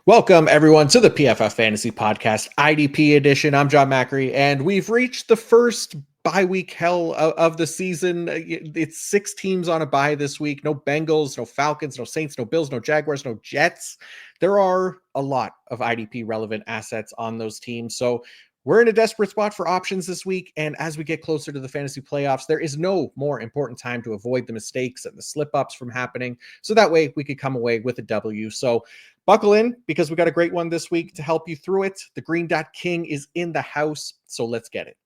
Welcome, everyone, to the PFF Fantasy Podcast, IDP edition. I'm Jon Macri, and we've reached the first bye-week hell of the season. It's 6 teams on a bye this week. No Bengals, no Falcons, no Saints, no Bills, no Jaguars, no Jets. There are a lot of IDP-relevant assets on those teams, so we're in a desperate spot for options this week, and as we get closer to the fantasy playoffs, there is no more important time to avoid the mistakes and the slip-ups from happening, so that way we could come away with a W. So buckle in, because we got a great one this week to help you through it. The Green Dot King is in the house, so let's get it.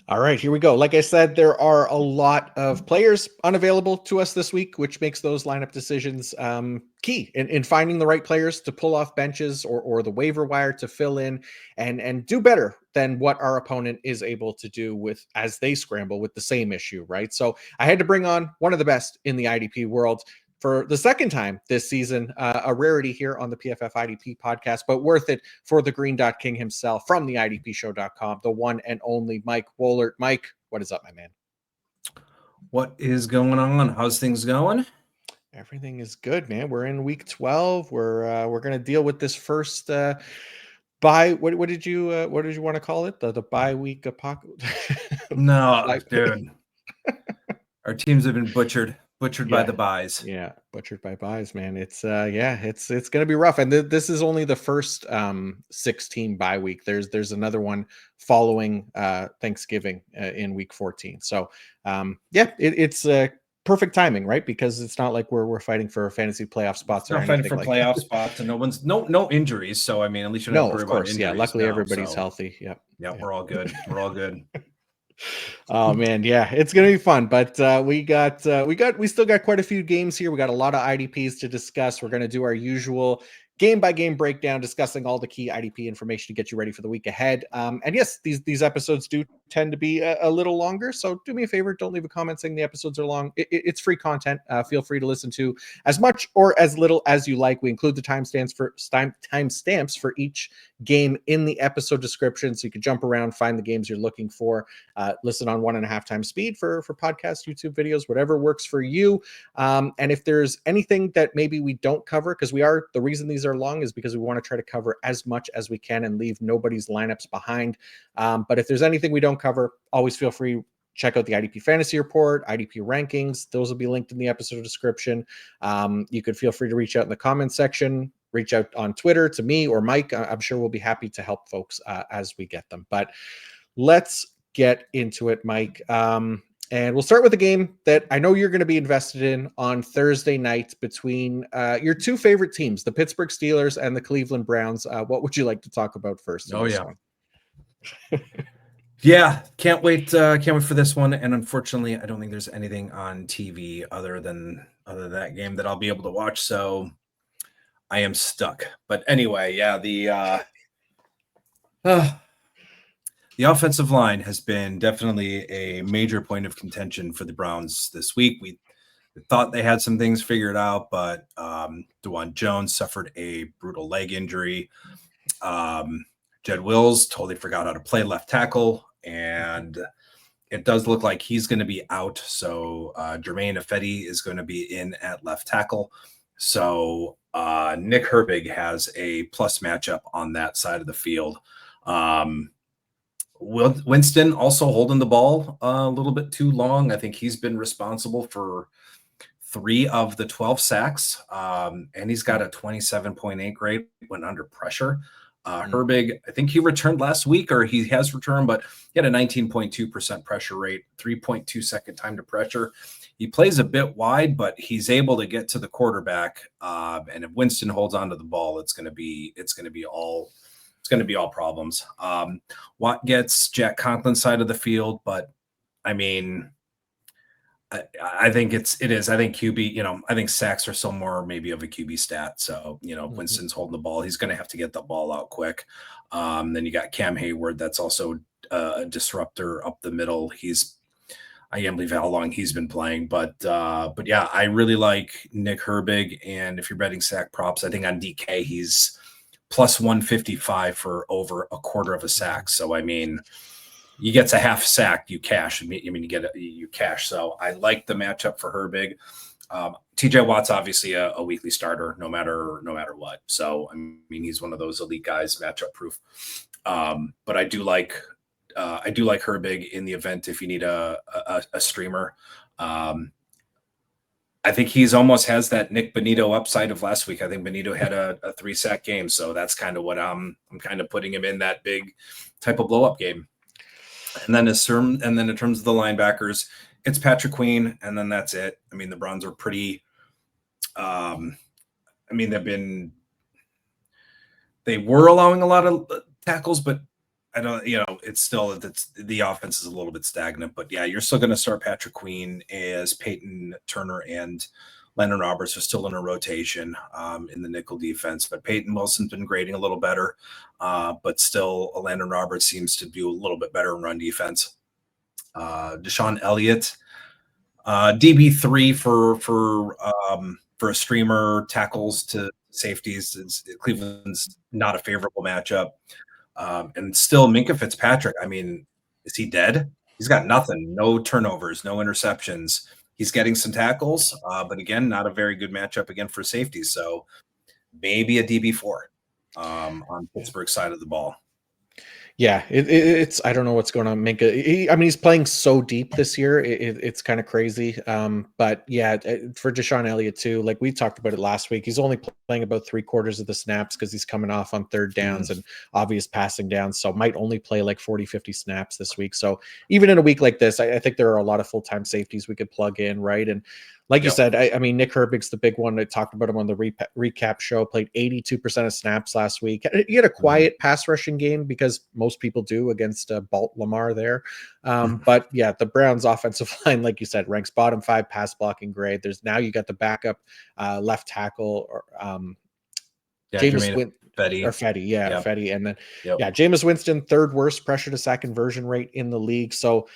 All right, here we go. Like I said, there are a lot of players unavailable to us this week, which makes those lineup decisions key in finding the right players to pull off benches or the waiver wire to fill in and do better than what our opponent is able to do with as they scramble with the same issue, right? So I had to bring on one of the best in the IDP world for the second time this season, a rarity here on the PFF IDP podcast, but worth it for the Green Dot King himself from the IDPshow.com, the one and only Mike Woellert. Mike, what is up, my man? What is going on? How's things going? Everything is good, man. We're in week 12. We're going to deal with this first bye. What did you want to call it? The bye week apocalypse? No, dude. Our teams have been butchered by the buys. Yeah, butchered by buys, man. It's it's going to be rough. And this is only the first 6-team bye week. There's another one following Thanksgiving in week 14. So it's perfect timing, right? Because it's not like we're fighting for fantasy playoff spots or anything. Fighting for playoff spots, and no injuries. So I mean, at least you don't have to worry about injuries. Yeah, luckily everybody's healthy. Yeah, we're all good. We're all good. Oh man, yeah, it's gonna be fun. But we still got quite a few games here. We got a lot of IDPs to discuss. We're gonna do our usual game by game breakdown, discussing all the key IDP information to get you ready for the week ahead. And yes, these episodes do tend to be a little longer. So do me a favor, don't leave a comment saying the episodes are long. It's free content. Feel free to listen to as much or as little as you like. We include the timestamps for each game in the episode description, so you can jump around, find the games you're looking for, listen on 1.5 times speed for podcasts, YouTube videos, whatever works for you. And if there's anything that maybe we don't cover, because the reason these are long is because we want to try to cover as much as we can and leave nobody's lineups behind. But if there's anything we don't cover, always feel free. Check out the IDP Fantasy Report, IDP Rankings. Those will be linked in the episode description. You could feel free to reach out in the comments section, reach out on Twitter to me or Mike. I'm sure we'll be happy to help folks as we get them. But let's get into it, Mike. And we'll start with a game that I know you're going to be invested in on Thursday night between your two favorite teams, the Pittsburgh Steelers and the Cleveland Browns. What would you like to talk about first? Yeah, can't wait for this one. And unfortunately, I don't think there's anything on TV other than that game that I'll be able to watch. So I am stuck. But anyway, yeah, the offensive line has been definitely a major point of contention for the Browns this week. We thought they had some things figured out, but DeJuan Jones suffered a brutal leg injury. Jed Wills totally forgot how to play left tackle, and it does look like he's going to be out. So Jermaine Ifedi is going to be in at left tackle. So Nick Herbig has a plus matchup on that side of the field. Winston also holding the ball a little bit too long. I think he's been responsible for 3 of the 12 sacks, and he's got a 27.8 grade when under pressure. Herbig, I think he returned last week, or he has returned, but he had a 19.2% pressure rate, 3.2 second time to pressure. He plays a bit wide, but he's able to get to the quarterback. And if Winston holds onto the ball, it's going to be all problems. Watt gets Jack Conklin's side of the field, but I mean, I think it is. I think QB, I think sacks are still more maybe of a QB stat. So, Winston's holding the ball. He's going to have to get the ball out quick. Then you got Cam Hayward. That's also a disruptor up the middle. I can't believe how long he's been playing, but yeah, I really like Nick Herbig. And if you're betting sack props, I think on DK he's plus 155 for over a quarter of a sack. So I mean, you get a half sack, you cash. I mean, you cash. So I like the matchup for Herbig. TJ Watt's obviously a weekly starter, no matter what. So I mean, he's one of those elite guys, matchup proof. But I do like Herbig in the event if you need a streamer. I think he's almost has that Nick Bonito upside of last week. I think Bonito had a 3-sack game, so that's kind of what I'm kind of putting him in that big type of blow up game. And then in terms of the linebackers, it's Patrick Queen, and then that's it. I mean, the Browns are pretty. I mean, they were allowing a lot of tackles, but I don't, it's the offense is a little bit stagnant, but yeah, you're still going to start Patrick Queen as Peyton Turner and Landon Roberts are still in a rotation in the nickel defense, but Peyton Wilson's been grading a little better, but still Landon Roberts seems to do a little bit better in run defense. Deshaun Elliott, DB3 for a streamer, tackles to safeties. Cleveland's not a favorable matchup. And still Minkah Fitzpatrick, I mean, is he dead? He's got nothing, no turnovers, no interceptions. He's getting some tackles, but again, not a very good matchup again for safety. So maybe a DB4 on Pittsburgh's side of the ball. Yeah, it's I don't know what's going on. Minkah, I mean, he's playing so deep this year. It's kind of crazy. But yeah, for Deshaun Elliott too, like we talked about it last week, he's only playing about 3/4 of the snaps because he's coming off on third downs and obvious passing downs. So might only play like 40, 50 snaps this week. So even in a week like this, I think there are a lot of full-time safeties we could plug in, right? And like you said, I mean, Nick Herbig's the big one. I talked about him on the recap show, played 82% of snaps last week. He had a quiet pass rushing game because most people do against Balt Lamar there. But yeah, the Browns offensive line, like you said, ranks bottom 5 pass blocking grade. There's now you got the backup left tackle or Fetty. Fetty. And then, Jameis Winston, 3rd worst pressure to sack conversion rate in the league. So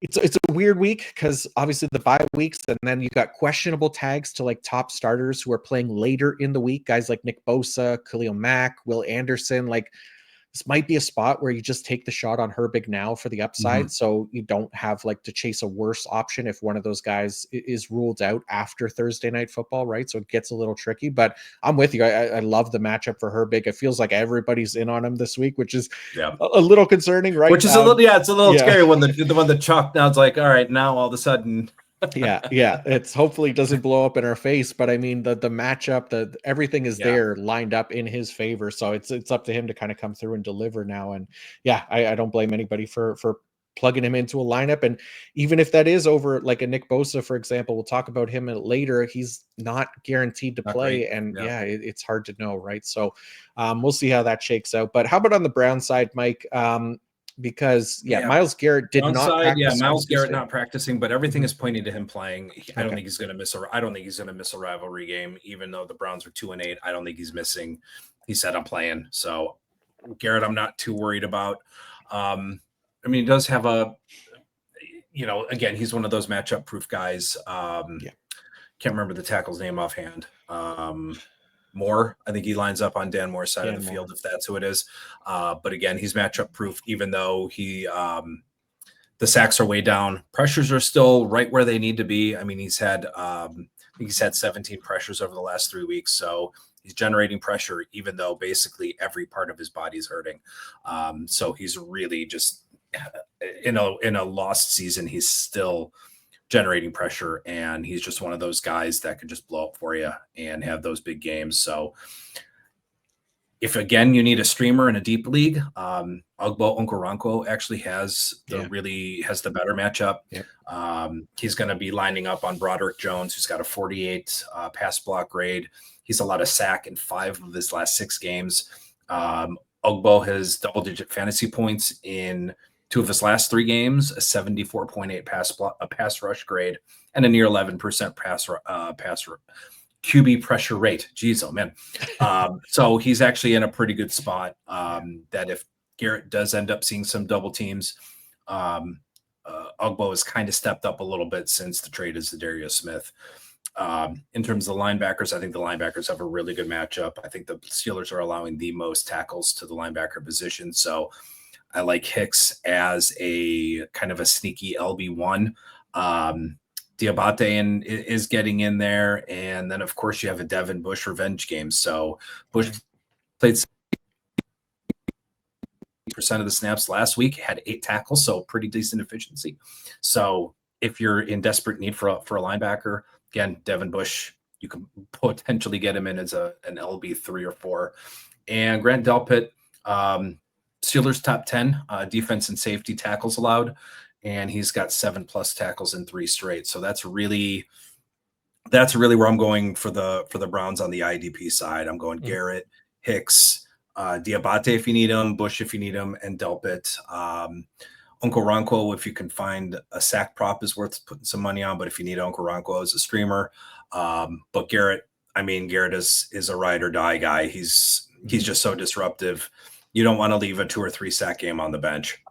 it's a weird week because obviously the bye weeks, and then you got questionable tags to like top starters who are playing later in the week, guys like Nick Bosa, Khalil Mack, Will Anderson. Like this might be a spot where you just take the shot on Herbig now for the upside, so you don't have like to chase a worse option if one of those guys is ruled out after Thursday Night Football, right? So it gets a little tricky, but I'm with you. I love the matchup for Herbig. It feels like everybody's in on him this week, which is a little concerning, right? Which is it's a little scary when the chalk now it's like, all right, now all of a sudden. It's hopefully doesn't blow up in our face, but I mean the matchup, everything is there lined up in his favor, so it's up to him to kind of come through and deliver now. And I don't blame anybody for plugging him into a lineup. And even if that is over like a Nick Bosa, for example, we'll talk about him later, he's not guaranteed to play. And it's hard to know, right? So we'll see how that shakes out. But how about on the Brown side, Mike? Because Myles Garrett did not practice. Myles Garrett not practicing, but everything is pointing to him playing. I don't think he's going to miss a rivalry game, even though the Browns are 2-8. I don't think he's missing. He said I'm playing. So Garrett, I'm not too worried about. I mean, he does have again, he's one of those matchup proof guys. Can't remember the tackle's name offhand. Moore, I think he lines up on Dan Moore's side of the field, if that's who it is. But again, he's matchup proof, even though the sacks are way down. Pressures are still right where they need to be. I mean, he's had 17 pressures over the last 3 weeks. So he's generating pressure, even though basically every part of his body is hurting. So he's really just in a lost season, he's still generating pressure, and he's just one of those guys that could just blow up for you and have those big games. So if again you need a streamer in a deep league, Ugbo Okoronkwo actually has the better matchup. He's going to be lining up on Broderick Jones, who's got a 48 pass block grade. He's allowed a sack in 5 of his last 6 games. Ugbo has double-digit fantasy points in 2 of his last 3 games, a 74.8 pass rush grade, and a near 11% QB pressure rate. Geez, oh man. So he's actually in a pretty good spot that if Garrett does end up seeing some double teams, Ugbo has kind of stepped up a little bit since the trade of Zadarius Smith. In terms of the linebackers, I think the linebackers have a really good matchup. I think the Steelers are allowing the most tackles to the linebacker position. So I like Hicks as a kind of a sneaky LB1. Diabate is getting in there. And then, of course, you have a Devin Bush revenge game. So Bush played percent of the snaps last week, had 8 tackles, so pretty decent efficiency. So if you're in desperate need for a linebacker, again, Devin Bush, you can potentially get him in as an LB 3 or 4. And Grant Delpit, Steelers top 10 defense and safety tackles allowed, and he's got 7+ tackles in 3 straight. So that's really where I'm going for the Browns on the IDP side. I'm going Garrett, Hicks, Diabate if you need him, Bush if you need him, and Delpit. Uncle Ronco, if you can find a sack prop, is worth putting some money on. But if you need Uncle Ronco as a streamer, but Garrett is a ride or die guy. He's just so disruptive. You don't want to leave a 2 or 3 sack game on the bench.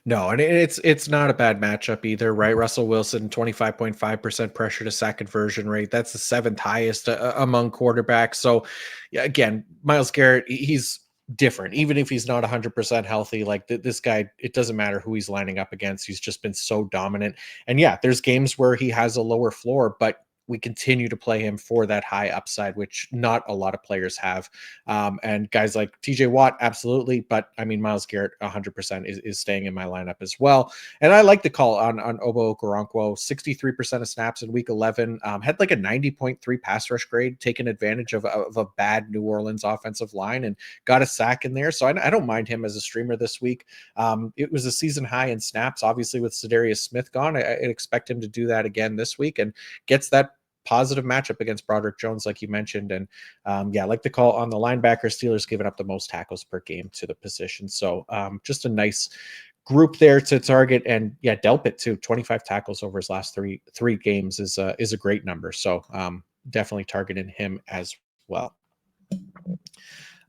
No, and it's not a bad matchup either, right? Russell Wilson, 25.5% pressure to sack conversion rate. That's the 7th highest among quarterbacks. So, yeah, again, Myles Garrett, he's different. Even if he's not 100% healthy, like this guy, it doesn't matter who he's lining up against. He's just been so dominant. And yeah, there's games where he has a lower floor, but we continue to play him for that high upside, which not a lot of players have. And guys like TJ Watt, absolutely. But I mean, Myles Garrett 100% is staying in my lineup as well. And I like the call on Obo Okoronkwo, 63% of snaps in week 11, had like a 90.3 pass rush grade, taking advantage of a bad New Orleans offensive line and got a sack in there. So I don't mind him as a streamer this week. It was a season high in snaps, obviously with Zadarius Smith gone. I expect him to do that again this week and gets that positive matchup against Broderick Jones, like you mentioned. And I like the call on the linebacker. Steelers giving up the most tackles per game to the position. So just a nice group there to target. And yeah, Delpit too, 25 tackles over his last three games is a great number. So definitely targeting him as well.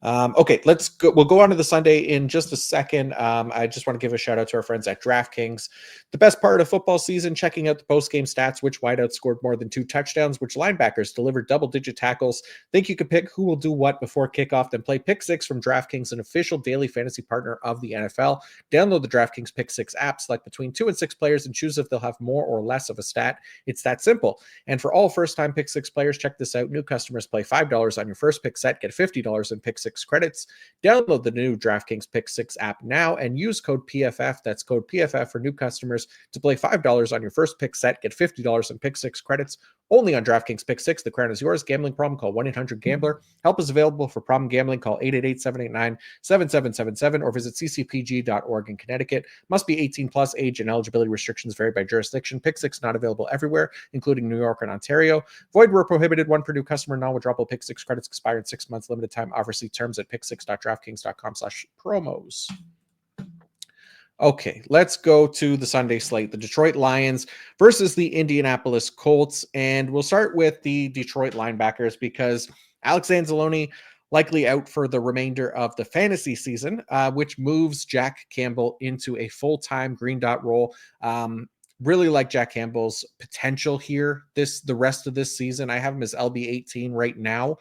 Okay, let's go. We'll go on to the Sunday in just a second. I just want to give a shout out to our friends at DraftKings. The best part of football season, checking out the post-game stats, which wideouts scored more than 2 touchdowns, which linebackers delivered double-digit tackles. Think you could pick who will do what before kickoff, then play Pick 6 from DraftKings, an official daily fantasy partner of the NFL. Download the DraftKings Pick 6 app, select between 2 and 6 players, and choose if they'll have more or less of a stat. It's that simple. And for all first-time Pick 6 players, check this out. New customers play $5 on your first pick set, get $50 in Pick 6 credits. Download the new DraftKings Pick 6 app now and use code PFF. That's code PFF for new customers to play $5 on your first pick set, get $50 in Pick 6 credits. Only on DraftKings Pick 6. The crown is yours. Gambling problem? Call 1-800-GAMBLER. Help is available for problem gambling. Call 888-789-7777 or visit ccpg.org in Connecticut. Must be 18 plus. Age and eligibility restrictions vary by jurisdiction. Pick 6 not available everywhere, including New York and Ontario. Void where prohibited. One per new customer. Non-withdrawable Pick 6 credits expire in 6 months. Limited time offer. See terms at pick6.draftkings.com/promos. Okay, let's go to the Sunday slate. The Detroit Lions versus the Indianapolis Colts. And we'll start with the Detroit linebackers because Alex Anzalone likely out for the remainder of the fantasy season, which moves Jack Campbell into a full-time green dot role. Really like Jack Campbell's potential here the rest of this season. I have him as LB 18 right now.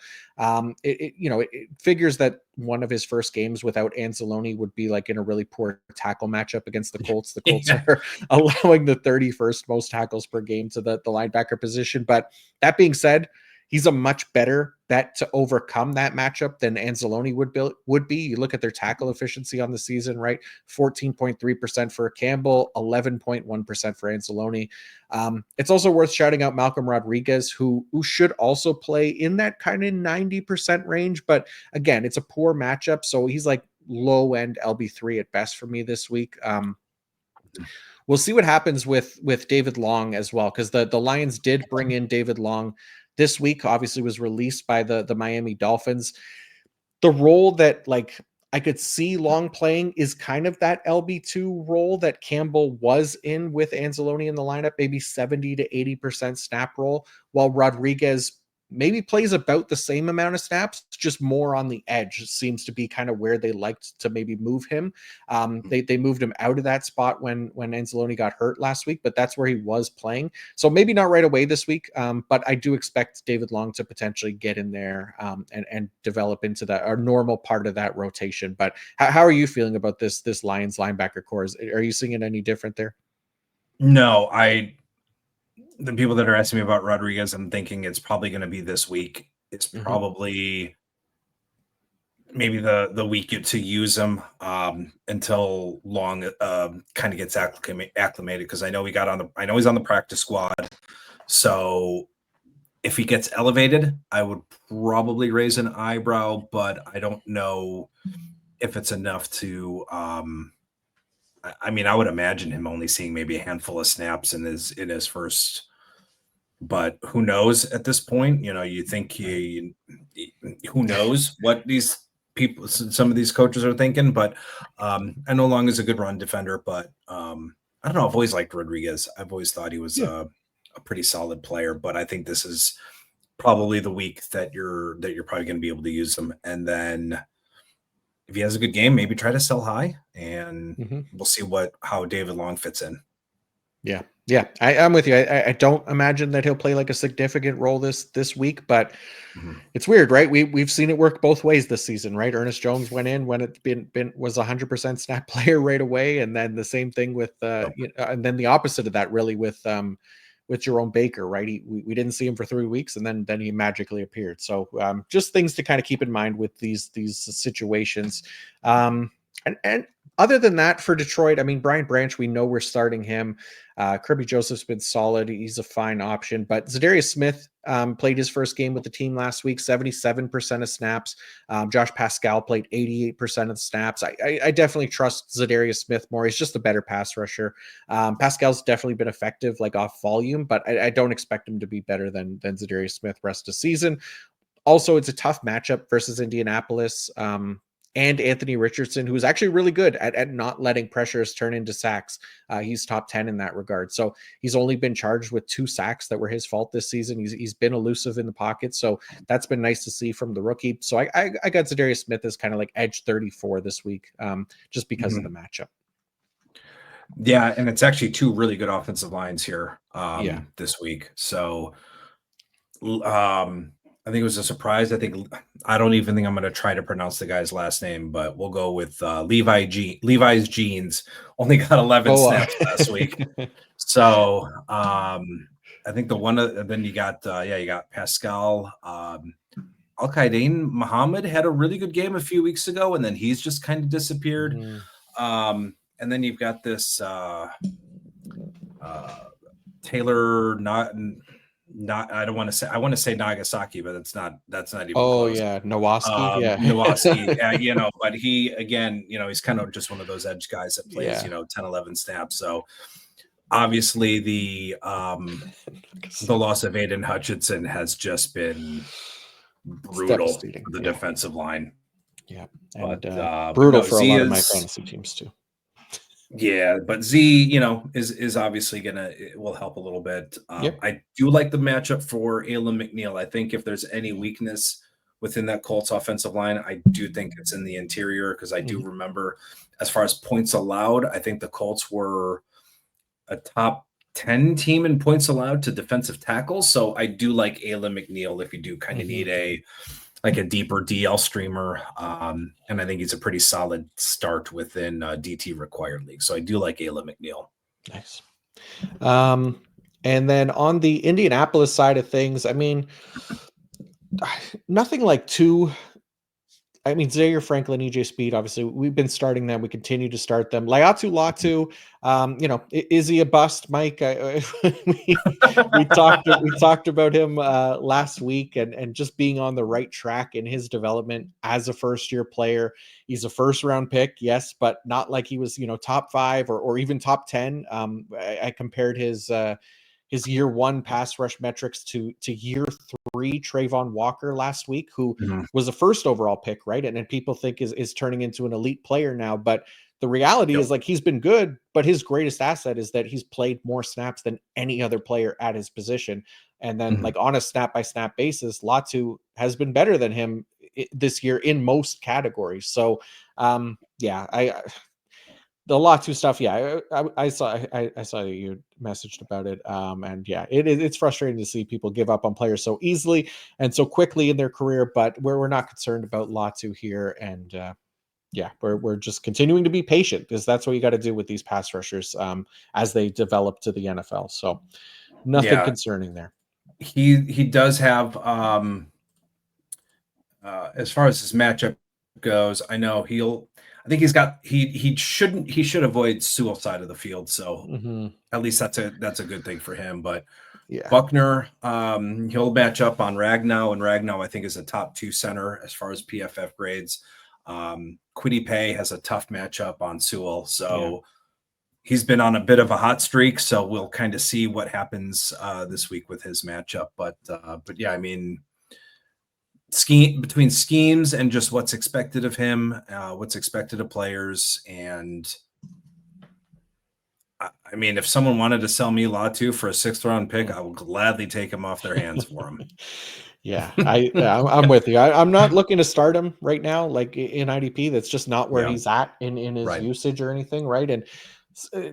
It figures that one of his first games without Anzalone would be like in a really poor tackle matchup against the Colts. The Colts are allowing the 31st most tackles per game to the linebacker position. But that being said, he's a much better bet to overcome that matchup than Anzalone would be. You look at their tackle efficiency on the season, right? 14.3% for Campbell, 11.1% for Anzalone. It's also worth shouting out Malcolm Rodriguez, who should also play in that kind of 90% range. But again, it's a poor matchup. So he's like low end LB3 at best for me this week. We'll see what happens with David Long as well, because the Lions did bring in David Long this week, obviously was released by the Miami Dolphins. The role that like I could see Long playing is kind of that LB2 role that Campbell was in with Anzalone in the lineup, maybe 70 to 80% snap role, while Rodriguez maybe plays about the same amount of snaps, just more on the edge. It seems to be kind of where they liked to maybe move him. They moved him out of that spot when Anzalone got hurt last week, but that's where he was playing. So maybe not right away this week, but I do expect David Long to potentially get in there and develop into that our normal part of that rotation. But how are you feeling about this Lions linebacker core? Are you seeing it any different there? No, the people that are asking me about Rodriguez, I'm thinking it's probably going to be this week. It's probably maybe the week to use him until Long kind of gets acclimated, because I know he's on the practice squad. So if he gets elevated, I would probably raise an eyebrow, but I don't know if it's enough to I mean, I would imagine him only seeing maybe a handful of snaps in his first, but who knows at this point? You think who knows what these people, some of these coaches are thinking. But I know Long is a good run defender, but I don't know. I've always liked Rodriguez. I've always thought he was a pretty solid player, but I think this is probably the week that you're probably going to be able to use him. And then if he has a good game, maybe try to sell high, and we'll see how David Long fits in. Yeah, I'm with you. I don't imagine that he'll play like a significant role this week, but it's weird, right? We've seen it work both ways this season, right? Ernest Jones went in when it was 100% snap player right away, and then the same thing with and then the opposite of that really with Jerome Baker, right? We didn't see him for 3 weeks, and then he magically appeared. So just things to kind of keep in mind with these situations. And other than that, for Detroit, I mean, Brian Branch, we know we're starting him. Kirby Joseph's been solid. He's a fine option. But Zadarius Smith played his first game with the team last week, 77% of snaps. Josh Pascal played 88% of the snaps. I definitely trust Zadarius Smith more. He's just a better pass rusher. Pascal's definitely been effective, like off volume, but I don't expect him to be better than Zadarius Smith rest of season. Also, it's a tough matchup versus Indianapolis. And Anthony Richardson, who is actually really good at not letting pressures turn into sacks. He's top 10 in that regard. So he's only been charged with 2 sacks that were his fault this season. He's been elusive in the pocket. So that's been nice to see from the rookie. So I got Zadarius Smith as kind of like edge 34 this week, just because of the matchup. Yeah, and it's actually 2 really good offensive lines here this week. So I think it was a surprise. I don't even think I'm going to try to pronounce the guy's last name, but we'll go with Levi's Jeans. Only got 11 snaps last week. So I think then you got Pascal. Al-Qaeda Muhammad had a really good game a few weeks ago, and then he's just kind of disappeared. And then you've got this Taylor I want to say Nagasaki, but that's not even close. Nowaski. Nowaski, but he, again, he's kind of just one of those edge guys that plays 10, 11 snaps. So obviously the loss of Aiden Hutchinson has just been brutal for the defensive line. Yeah, and brutal for a lot of my fantasy teams too. Yeah, but Z, is obviously will help a little bit. I do like the matchup for Alim McNeil. I think if there's any weakness within that Colts offensive line, I do think it's in the interior, because I do remember, as far as points allowed, I think the Colts were a top 10 team in points allowed to defensive tackles. So I do like Alim McNeil if you do kind of need a deeper DL streamer. And I think he's a pretty solid start within DT required league. So I do like Alim McNeil. Nice. And then on the Indianapolis side of things, I mean, nothing like too. I mean, Zaire Franklin, EJ Speed, obviously we've been starting them. We continue to start them. Laiatu Latu, is he a bust, Mike? We talked about him last week and just being on the right track in his development as a first-year player. He's a first-round pick, yes, but not like he was, top 5 or even top 10. I compared his year 1 pass rush metrics to year 3 Trayvon Walker last week, who was a first overall pick, right? And people think is turning into an elite player now. But the reality is, like, he's been good, but his greatest asset is that he's played more snaps than any other player at his position. And then like on a snap by snap basis, Latu has been better than him this year in most categories. So yeah, the Latu stuff. Yeah, I saw that you messaged about it. And yeah, it's frustrating to see people give up on players so easily and so quickly in their career, but we're not concerned about Latu here. And yeah, we're just continuing to be patient because that's what you got to do with these pass rushers as they develop to the NFL. So nothing concerning there. He does have as far as his matchup goes, I know I think he should avoid Sewell side of the field. So at least that's a good thing for him. But yeah, Buckner, he'll match up on Ragnow, and Ragnow I think is a top 2 center as far as PFF grades. Kwity Paye has a tough matchup on Sewell, so he's been on a bit of a hot streak. So we'll kind of see what happens this week with his matchup. But yeah, I mean, between schemes and just what's expected of him, what's expected of players, and I mean, if someone wanted to sell me Latu for a 6th round pick, I will gladly take him off their hands for him. Yeah, I'm with you. I'm not looking to start him right now, like in IDP. That's just not where he's at in his usage or anything, right? And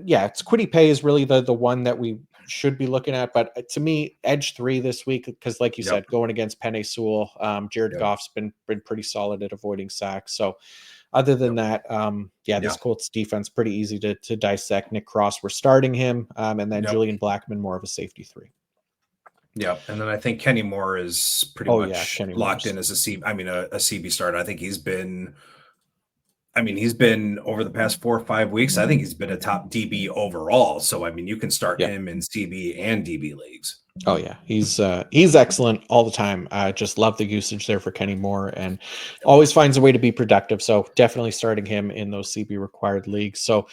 yeah, it's Kwity Paye is really the one that we should be looking at. But to me, edge 3 this week, because like you said, going against Penei Sewell, Jared Goff's been pretty solid at avoiding sacks. So other than that, this Colts defense pretty easy to dissect. Nick Cross, we're starting him, and then Julian Blackmon more of a safety 3. Yeah, and then I think Kenny Moore is pretty much locked in as a CB starter. I think he's been over the past 4 or 5 weeks. I think he's been a top DB overall. So I mean, you can start him in CB and DB leagues. Oh yeah, he's excellent all the time. I just love the usage there for Kenny Moore, and always finds a way to be productive. So definitely starting him in those CB required leagues. So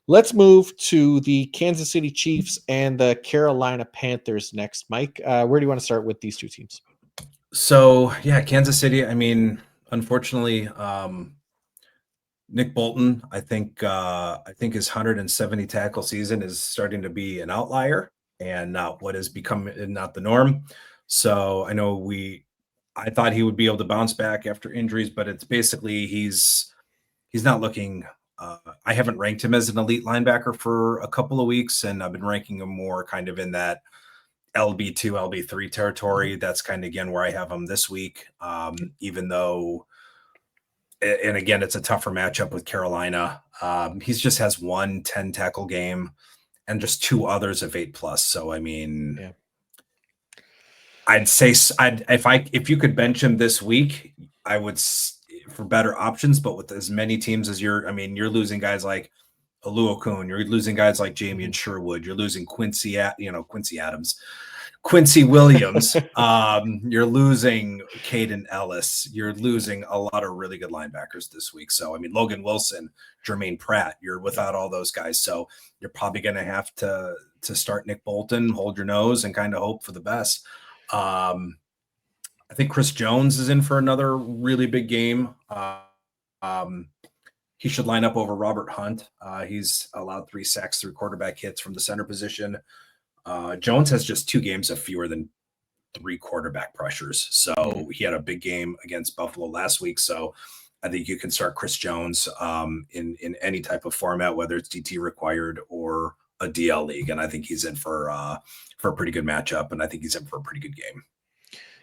let's move to the Kansas City Chiefs and the Carolina Panthers next. Mike, where do you want to start with these two teams? So yeah, Kansas City. I mean, unfortunately, Nick Bolton, I think his 170 tackle season is starting to be an outlier and not what has become not the norm. So I know I thought he would be able to bounce back after injuries, but it's basically he's not looking. I haven't ranked him as an elite linebacker for a couple of weeks, and I've been ranking him more kind of in that LB2, LB3 territory. That's kind of again where I have him this week, even though. And again, it's a tougher matchup with Carolina. He just has 1 10 tackle game and just 2 others of 8+. So, I mean, I'd say if you could bench him this week, I would for better options, but with as many teams as you're losing guys like Oluokun, you're losing guys like Jamie and Sherwood, you're losing Quincy Adams, Quincy Williams, you're losing Caden Ellis, you're losing a lot of really good linebackers this week. So, I mean, Logan Wilson, Jermaine Pratt, you're without all those guys. So you're probably going to have to start Nick Bolton, hold your nose, and kind of hope for the best. I think Chris Jones is in for another really big game. He should line up over Robert Hunt. He's allowed 3 sacks, 3 quarterback hits from the center position. Jones has just 2 games of fewer than 3 quarterback pressures. So he had a big game against Buffalo last week. So I think you can start Chris Jones in any type of format, whether it's DT required or a DL league. And I think he's in for a pretty good matchup. And I think he's in for a pretty good game.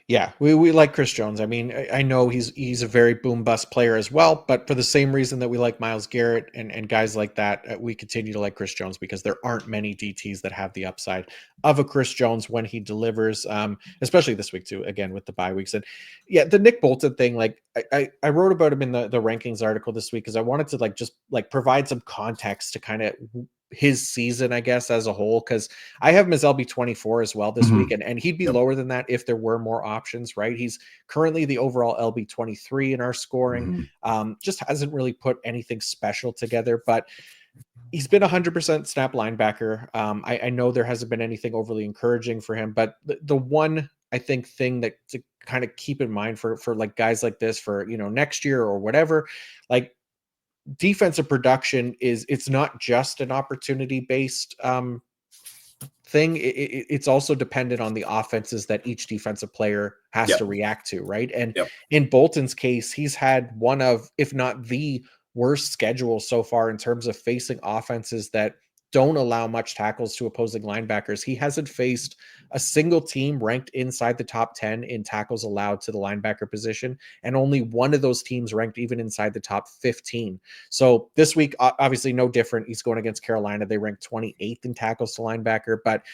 Yeah, we like Chris Jones. I mean, I know he's a very boom bust player as well, but for the same reason that we like Myles Garrett and guys like that, we continue to like Chris Jones because there aren't many DTs that have the upside of a Chris Jones when he delivers, especially this week too, again, with the bye weeks. And yeah, the Nick Bolton thing, like I wrote about him in the rankings article this week because I wanted to just provide some context to kind of his season, I guess, as a whole, because I have him as LB24 as well this week, and he'd be lower than that if there were more options, right? He's currently the overall LB23 in our scoring. Just hasn't really put anything special together, but he's been 100% snap linebacker. I know there hasn't been anything overly encouraging for him, but the one I think thing that to kind of keep in mind for like guys like this for next year or whatever, like defensive production it's not just an opportunity based thing, it's also dependent on the offenses that each defensive player has to Yep. react to, right? And Yep. in Bolton's case, he's had one of, if not the worst schedule so far in terms of facing offenses that don't allow much tackles to opposing linebackers. He hasn't faced a single team ranked inside the top 10 in tackles allowed to the linebacker position, and only one of those teams ranked even inside the top 15. So this week, obviously no different. He's going against Carolina. They ranked 28th in tackles to linebacker, but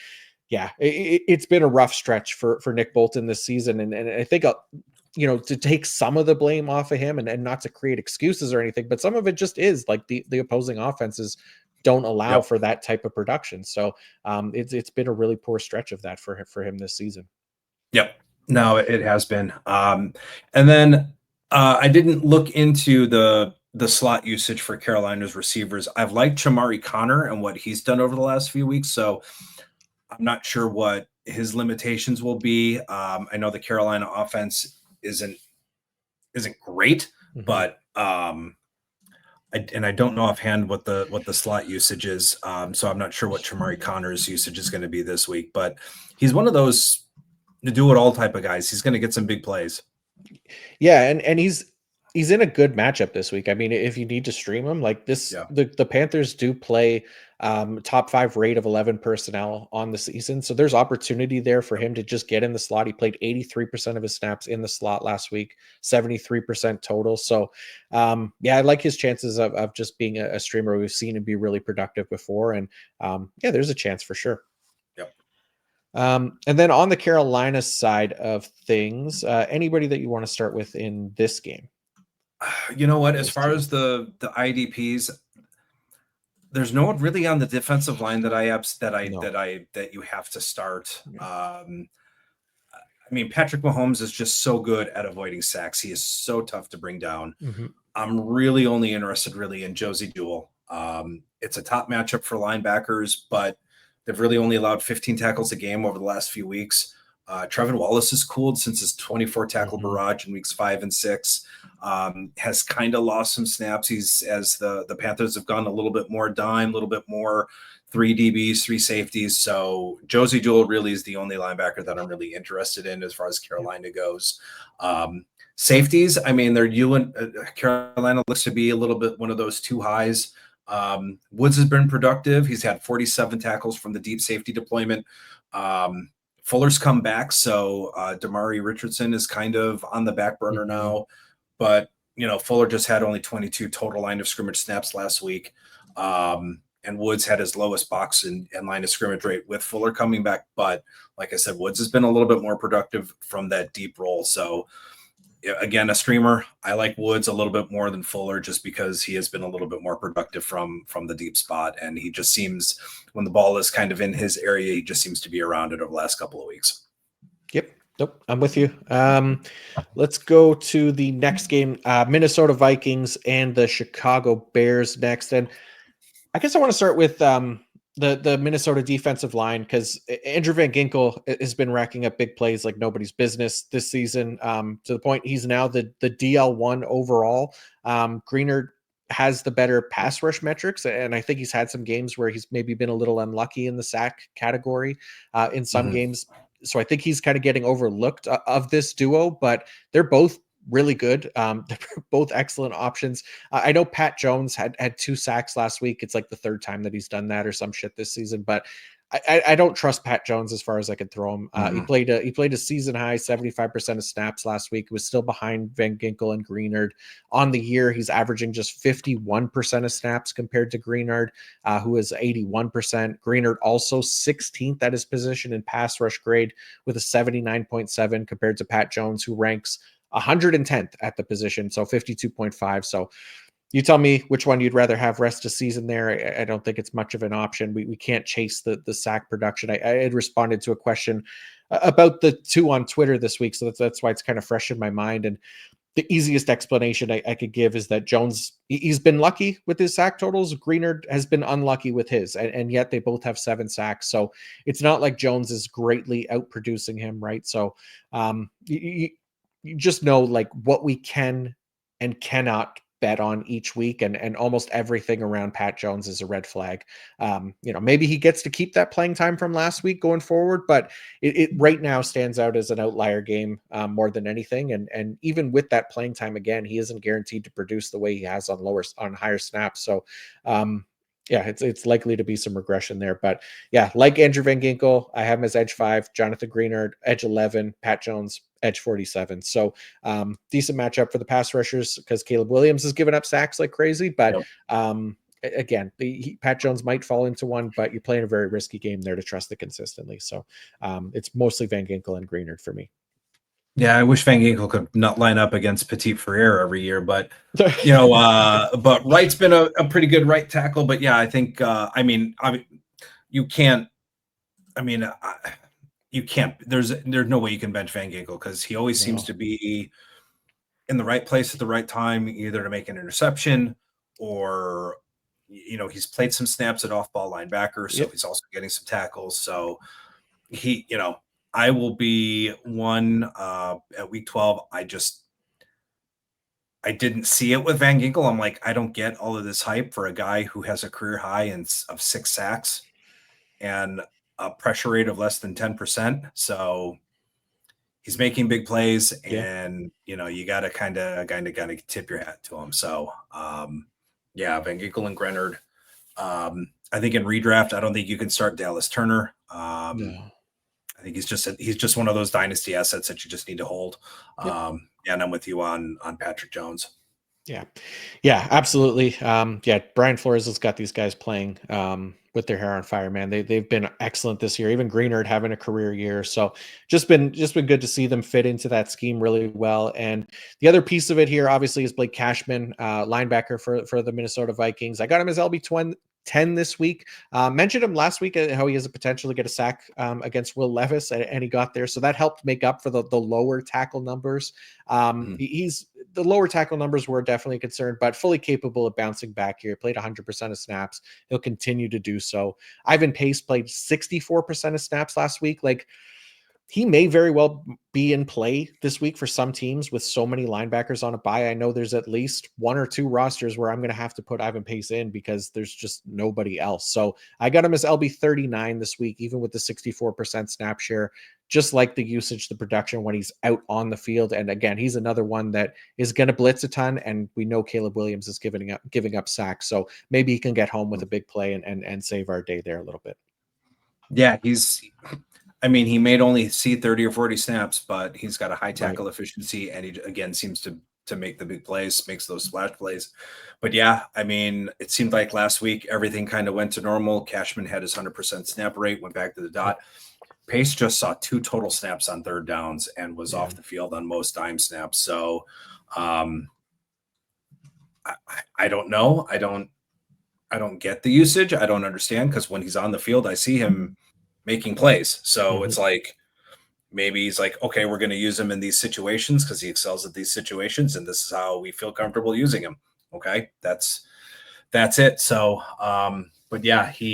yeah, it's been a rough stretch for Nick Bolton this season. And I think, to take some of the blame off of him, and not to create excuses or anything, but some of it just is like the opposing offenses don't allow Yep. for that type of production. So it's been a really poor stretch of that for him this season. Yep. No, it has been. And then I didn't look into the slot usage for Carolina's receivers. I've liked Chamari Connor and what he's done over the last few weeks. So I'm not sure what his limitations will be. I know the Carolina offense isn't great, Mhm. but I don't know offhand what the slot usage is. So I'm not sure what Chamari Connor's usage is going to be this week. But he's one of those do it all type of guys. He's going to get some big plays. Yeah, and he's in a good matchup this week. I mean, if you need to stream him, like this, Yeah. the Panthers do play top 5 rate of 11 personnel on the season. So there's opportunity there for him to just get in the slot. He played 83% of his snaps in the slot last week, 73% total. So yeah, I like his chances of just being a streamer. We've seen him be really productive before. And yeah, there's a chance for sure. Yep. And then on the Carolina side of things, anybody that you want to start with in this game? You know what? As This far team. as the IDPs, there's no one really on the defensive line No. that you have to start. Yeah. I mean, Patrick Mahomes is just so good at avoiding sacks. He is so tough to bring down. Mhm. I'm really only interested in Josie Jewell. It's a top matchup for linebackers, but they've really only allowed 15 tackles a game over the last few weeks. Trevin Wallace has cooled since his 24 tackle Mhm. barrage in weeks 5 and 6. Has kind of lost some snaps. He's as the Panthers have gone a little bit more dime, a little bit more 3 DBs, 3 safeties. So Josie Jewell really is the only linebacker that I'm really interested in as far as Carolina goes. Safeties, I mean, Carolina looks to be a little bit one of those two highs. Woods has been productive. He's had 47 tackles from the deep safety deployment. Fuller's come back, so Damari Richardson is kind of on the back burner Mhm. now. But, Fuller just had only 22 total line of scrimmage snaps last week. And Woods had his lowest box and line of scrimmage rate with Fuller coming back. But like I said, Woods has been a little bit more productive from that deep role. So, again, a streamer. I like Woods a little bit more than Fuller just because he has been a little bit more productive from the deep spot. And he just seems, when the ball is kind of in his area, he just seems to be around it over the last couple of weeks. Yep. Nope. I'm with you. Let's go to the next game. Minnesota Vikings and the Chicago Bears next. And I guess I want to start with the Minnesota defensive line, because Andrew Van Ginkel has been racking up big plays like nobody's business this season, to the point he's now the DL1 overall. Greenard has the better pass rush metrics, and I think he's had some games where he's maybe been a little unlucky in the sack category in some Mhm. games. So I think he's kind of getting overlooked of this duo, but they're both really good. They're both excellent options. I know Pat Jones had 2 sacks last week. It's like the 3rd time that he's done that or some shit this season, but I don't trust Pat Jones as far as I could throw him. He Mhm. played a season high 75% of snaps last week. He was still behind Van Ginkel and Greenard. On the year, he's averaging just 51% of snaps compared to Greenard, who is 81%. Greenard also 16th at his position in pass rush grade with a 79.7 compared to Pat Jones, who ranks 110th at the position, so 52.5. So you tell me which one you'd rather have rest of season there. I don't think it's much of an option. We can't chase the sack production. I had responded to a question about the two on Twitter this week, so that's why it's kind of fresh in my mind. And the easiest explanation I could give is that Jones, he's been lucky with his sack totals. Greenard has been unlucky with his, and yet they both have 7 sacks. So it's not like Jones is greatly outproducing him, right? So you just know like what we can and cannot bet on each week, and almost everything around Pat Jones is a red flag. Maybe he gets to keep that playing time from last week going forward, but it right now stands out as an outlier game more than anything. And even with that playing time, again, he isn't guaranteed to produce the way he has on higher snaps. So yeah, it's likely to be some regression there. But yeah, like Andrew Van Ginkel, I have him as edge 5, Jonathan Greenard, edge 11, Pat Jones, edge 47. So decent matchup for the pass rushers because Caleb Williams has given up sacks like crazy. But again, Pat Jones might fall into one, but you're playing a very risky game there to trust it consistently. So it's mostly Van Ginkel and Greenard for me. Yeah, I wish Van Ginkel could not line up against Petit Ferrer every year, but but Wright's been a pretty good right tackle. But yeah, I think you can't. You can't. There's no way you can bench Van Ginkel because he always seems to be in the right place at the right time, either to make an interception or he's played some snaps at off-ball linebacker, so he's also getting some tackles. So I will be one at week 12. I didn't see it with Van Ginkel. I'm like, I don't get all of this hype for a guy who has a career high of 6 sacks and a pressure rate of less than 10%. So he's making big plays, and you got to kind of tip your hat to him. So Van Ginkel and Greenard. I think in redraft, I don't think you can start Dallas Turner. I think he's just one of those dynasty assets that you just need to hold. And I'm with you on Patrick Jones. Yeah, absolutely. Brian Flores has got these guys playing with their hair on fire, man. They've been excellent this year. Even Greenard having a career year. So just been good to see them fit into that scheme really well. And the other piece of it here, obviously, is Blake Cashman, linebacker for the Minnesota Vikings. I got him as LB 10 this week. Mentioned him last week how he has a potential to get a sack against Will Levis, and he got there. So that helped make up for the lower tackle numbers. The lower tackle numbers were definitely a concern, but fully capable of bouncing back here. Played 100% of snaps. He'll continue to do so. Ivan Pace played 64% of snaps last week. Like, he may very well be in play this week for some teams with so many linebackers on a bye. I know there's at least 1 or 2 rosters where I'm going to have to put Ivan Pace in because there's just nobody else. So I got him as LB 39 this week, even with the 64% snap share, just like the usage, the production when he's out on the field. And again, he's another one that is going to blitz a ton. And we know Caleb Williams is giving up sacks. So maybe he can get home with a big play and save our day there a little bit. Yeah, he may only see 30 or 40 snaps, but he's got a high tackle efficiency, and he again seems to make the big plays, makes those splash plays. But yeah, it seemed like last week everything kind of went to normal. Cashman had his 100% snap rate, went back to the dot. Pace just saw 2 total snaps on third downs and was off the field on most dime snaps. So I don't know. I don't get the usage. I don't understand, because when he's on the field, I see him making plays. So it's like, maybe he's like, okay, we're going to use him in these situations because he excels at these situations, and this is how we feel comfortable using him. Okay, that's it. So like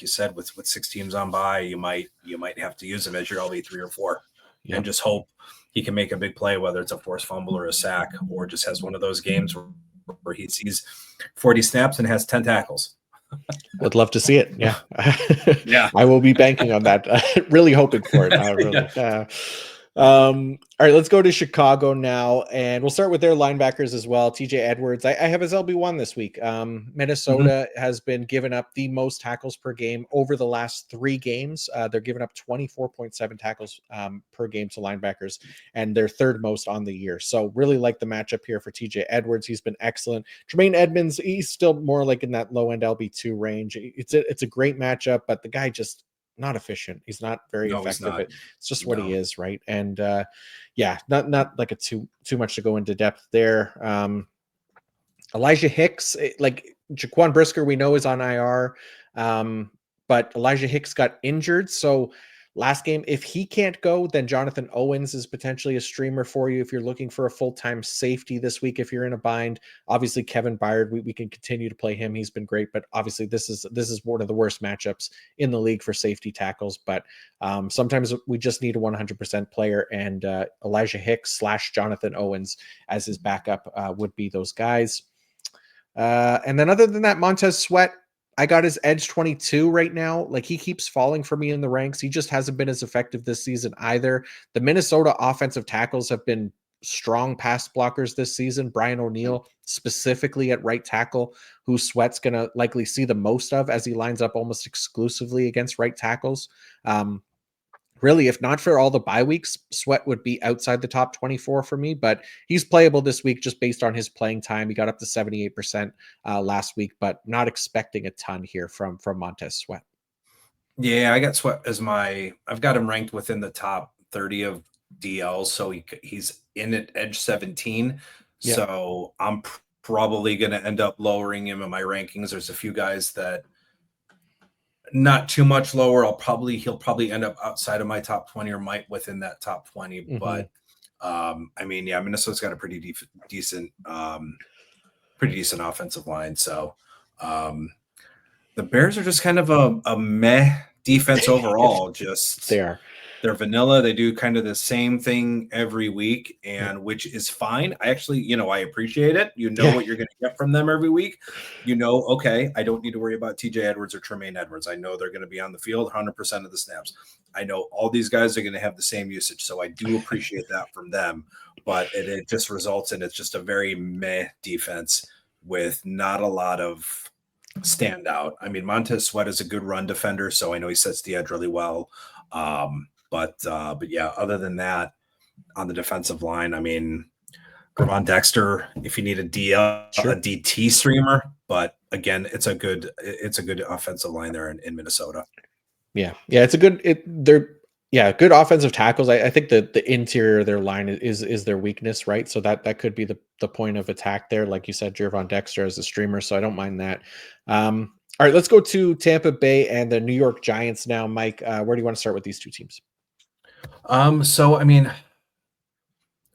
you said, with 6 teams on by, you might have to use him as your LB 3 or 4 and just hope he can make a big play, whether it's a forced fumble or a sack, or just has one of those games where he sees 40 snaps and has 10 tackles. Would love to see it. Yeah. I will be banking on that. Really hoping for it. All right, let's go to Chicago now, and we'll start with their linebackers as well. TJ Edwards, I have his LB1 this week. Minnesota has been giving up the most tackles per game over the last 3 games. They're giving up 24.7 tackles per game to linebackers, and they're 3rd most on the year. So really like the matchup here for TJ Edwards. He's been excellent. Tremaine Edmonds, he's still more like in that low end LB2 range. It's a great matchup, but the guy just not efficient. He's not very effective. It's just what he is, right? And not like a too much to go into depth there. Elijah Hicks, like Jaquan Brisker, we know is on IR, but Elijah Hicks got injured, so last game. If he can't go, then Jonathan Owens is potentially a streamer for you if you're looking for a full-time safety this week. If you're in a bind, obviously Kevin Byard, we can continue to play him. He's been great, but obviously this is one of the worst matchups in the league for safety tackles. But sometimes we just need a 100% player, and Elijah Hicks / Jonathan Owens as his backup would be those guys. And then other than that, Montez Sweat, I got his edge 22 right now. Like, he keeps falling for me in the ranks. He just hasn't been as effective this season either. The Minnesota offensive tackles have been strong pass blockers this season. Brian O'Neill, specifically at right tackle, who Sweat's going to likely see the most of as he lines up almost exclusively against right tackles. Really, if not for all the bye weeks, Sweat would be outside the top 24 for me, but he's playable this week just based on his playing time. He got up to 78% last week, but not expecting a ton here from Montez Sweat. Yeah, I got Sweat as I've got him ranked within the top 30 of DL, so he's in at edge 17. Yep. So I'm probably going to end up lowering him in my rankings. There's a few guys that not too much lower. He'll probably end up outside of my top 20 or might within that top 20. Mm-hmm. But I mean, yeah, Minnesota's got a pretty decent offensive line. So the Bears are just kind of a meh defense overall. Just they're vanilla. They do kind of the same thing every week, and which is fine. I actually, I appreciate it. What you're going to get from them every week. Okay, I don't need to worry about TJ Edwards or Tremaine Edwards. I know they're going to be on the field 100% of the snaps. I know all these guys are going to have the same usage, so I do appreciate that from them. But it just results in it's just a very meh defense with not a lot of standout. I mean, Montez Sweat is a good run defender, so I know he sets the edge really well. But yeah, other than that, on the defensive line, I mean, Ron Dexter, if you need a DT streamer, but again, it's a good offensive line there in Minnesota. Yeah, it's a good good offensive tackles. I think that the interior of their line is their weakness, right? So that could be the point of attack there. Like you said, Gervon Dexter as a streamer, so I don't mind that. All right, let's go to Tampa Bay and the New York Giants now. Mike, where do you want to start with these two teams? So, I mean,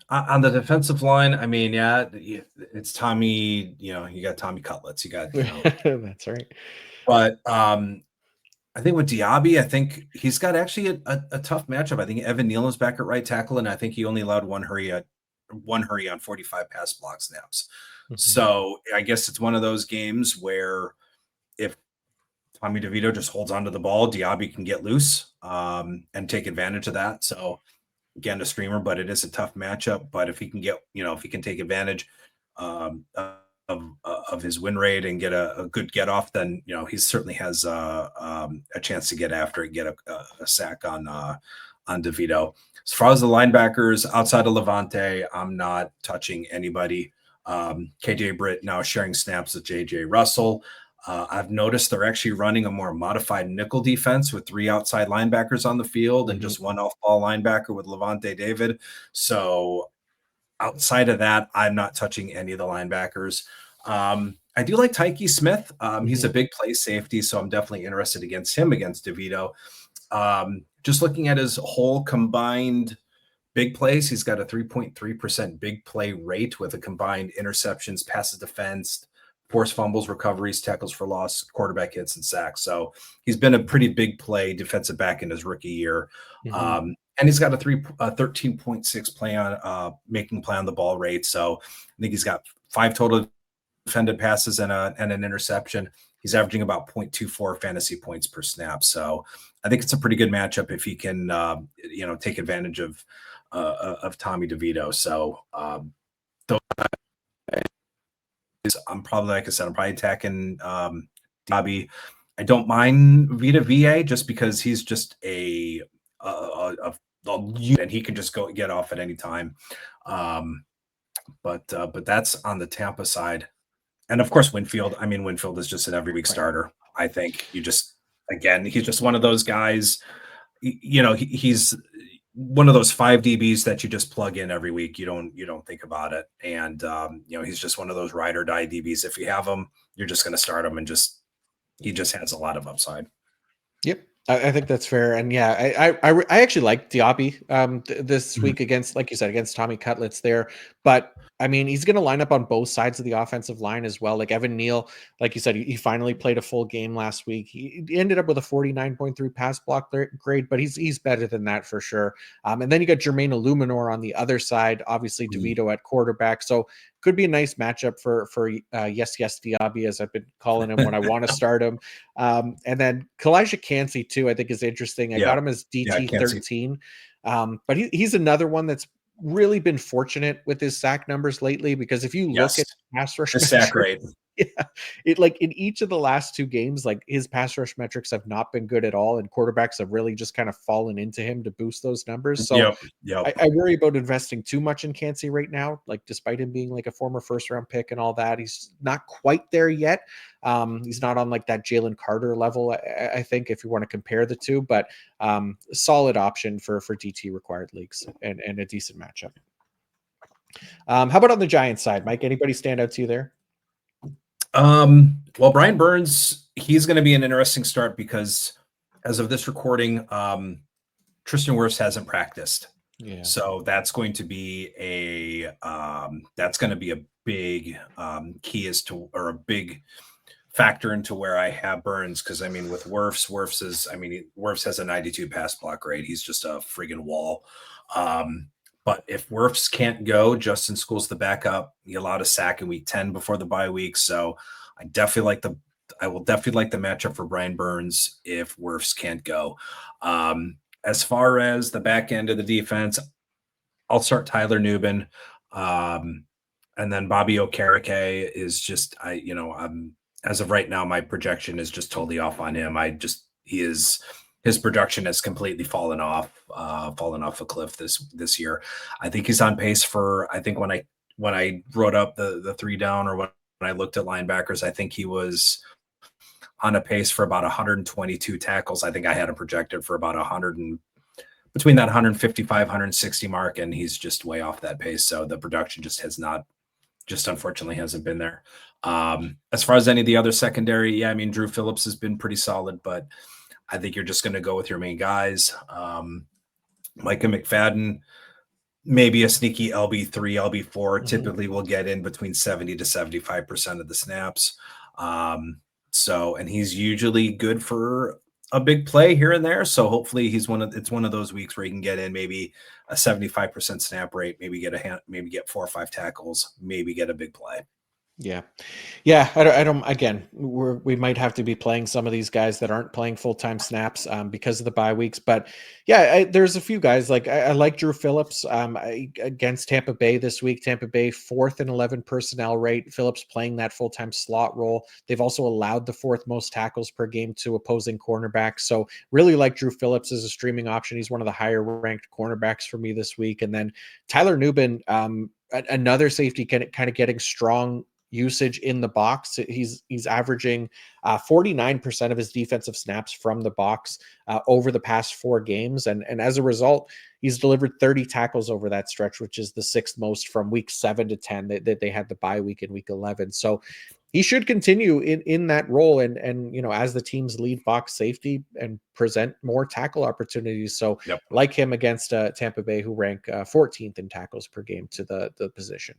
on the defensive line, I mean, yeah, it's Tommy, you got Tommy Cutlets, you got, that's right. But I think with Diaby, I think he's got actually a tough matchup. I think Evan Neal is back at right tackle, and I think he only allowed one hurry on 45 pass block snaps. Mm-hmm. So I guess it's one of those games where if Tommy DeVito just holds onto the ball, Diaby can get loose and take advantage of that. So again, a streamer, but it is a tough matchup. But if he can get, if he can take advantage of his win rate and get a good get off, then he certainly has a chance to get after it, get a sack on DeVito. As far as the linebackers outside of Levante, I'm not touching anybody. KJ Britt now sharing snaps with JJ Russell. I've noticed they're actually running a more modified nickel defense with 3 outside linebackers on the field and just 1 off-ball linebacker with Levante David. So outside of that, I'm not touching any of the linebackers. I do like Tyke Smith. He's a big play safety, so I'm definitely interested against him against DeVito. Just looking at his whole combined big plays, he's got a 3.3% big play rate with a combined interceptions, passes defense, forced fumbles, recoveries, tackles for loss, quarterback hits, and sacks. So he's been a pretty big play defensive back in his rookie year. And he's got a 13.6 play on making play on the ball rate. So I think he's got 5 total defended passes and an interception. He's averaging about 0.24 fantasy points per snap. So I think it's a pretty good matchup if he can, take advantage of Tommy DeVito. So I'm probably, like I said, I'm probably attacking Diaby. I don't mind Vita VA just because he's just and he can just go get off at any time. But that's on the Tampa side. And of course, Winfield. I mean, Winfield is just an every week starter. I think he's just one of those guys. He's one of those 5 DBs that you just plug in every week. You don't think about it. And, he's just one of those ride or die DBs. If you have him, you're just going to start him and he just has a lot of upside. Yep. I think that's fair, and yeah, I actually like Diaby this Mhm. week against, like you said, against Tommy Cutlets there. But I mean, he's going to line up on both sides of the offensive line as well. Like Evan Neal, like you said, he finally played a full game last week. He ended up with a 49.3 pass block grade, but he's better than that for sure. And then you got Jermaine Illuminor on the other side, obviously Mm. DeVito at quarterback. So could be a nice matchup for yes Diaby, as I've been calling him when I want to start him. And then Kalijah Cansey too, I think is interesting. I Yeah. got him as Yeah, I DT can't see. 13, but he's another one that's really been fortunate with his sack numbers lately, because if you look Yes. at pass rush The sack metrics, rate. yeah, it like in each of the last two games, like his pass rush metrics have not been good at all, and quarterbacks have really just kind of fallen into him to boost those numbers. So Yep. Yep. I worry about investing too much in Cansey right now. Like, despite him being like a former first round pick and all that, he's not quite there yet. He's not on like that Jalen Carter level, I think, if you want to compare the two, but solid option for DT required leagues, and a decent matchup. How about on the Giants side, Mike? Anybody stand out to you there? Well, Brian Burns, he's going to be an interesting start because as of this recording, Tristan Wirfs hasn't practiced. Yeah. So that's going to be a big key as to, or a big factor into where I have Burns. Cause I mean, with Wirfs has a 92 pass block grade. He's just a friggin' wall. But if Wirfs can't go, Justin School's the backup. He allowed a sack in week 10 before the bye week. So I will definitely like the matchup for Brian Burns if Wirfs can't go. As far as the back end of the defense, I'll start Tyler Nubin. And then Bobby Okereke is just, as of right now, my projection is just totally off on him. His production has completely fallen off a cliff this year. I think he's on pace for, I think when I wrote up the three down, or when I looked at linebackers, I think he was on a pace for about 122 tackles. I think I had him projected for about between that 155, 160 mark, and he's just way off that pace. So the production just unfortunately hasn't been there. As far as any of the other secondary, yeah, I mean, Drew Phillips has been pretty solid, but I think you're just going to go with your main guys. Micah McFadden, maybe a sneaky LB3, LB4, Mm-hmm. typically will get in between 70 to 75% of the snaps. And he's usually good for a big play here and there. So hopefully it's one of those weeks where he can get in maybe a 75% snap rate, maybe get 4 or 5 tackles, maybe get a big play. Yeah. Yeah. I don't again, we might have to be playing some of these guys that aren't playing full-time snaps because of the bye weeks. But yeah, there's a few guys like I like Drew Phillips against Tampa Bay this week. Tampa Bay 4th and 11 personnel rate. Phillips playing that full-time slot role. They've also allowed the 4th most tackles per game to opposing cornerbacks. So really like Drew Phillips as a streaming option. He's one of the higher ranked cornerbacks for me this week. And then Tyler Nubin, another safety, kind of getting strong usage in the box. He's averaging 49% of his defensive snaps from the box over the past 4 games, and as a result, he's delivered 30 tackles over that stretch, which is the 6th most from week 7 to 10 that they had the bye week in week 11. So he should continue in that role, and as the team's lead box safety and present more tackle opportunities. So Yep. like him against Tampa Bay, who rank 14th in tackles per game to the position.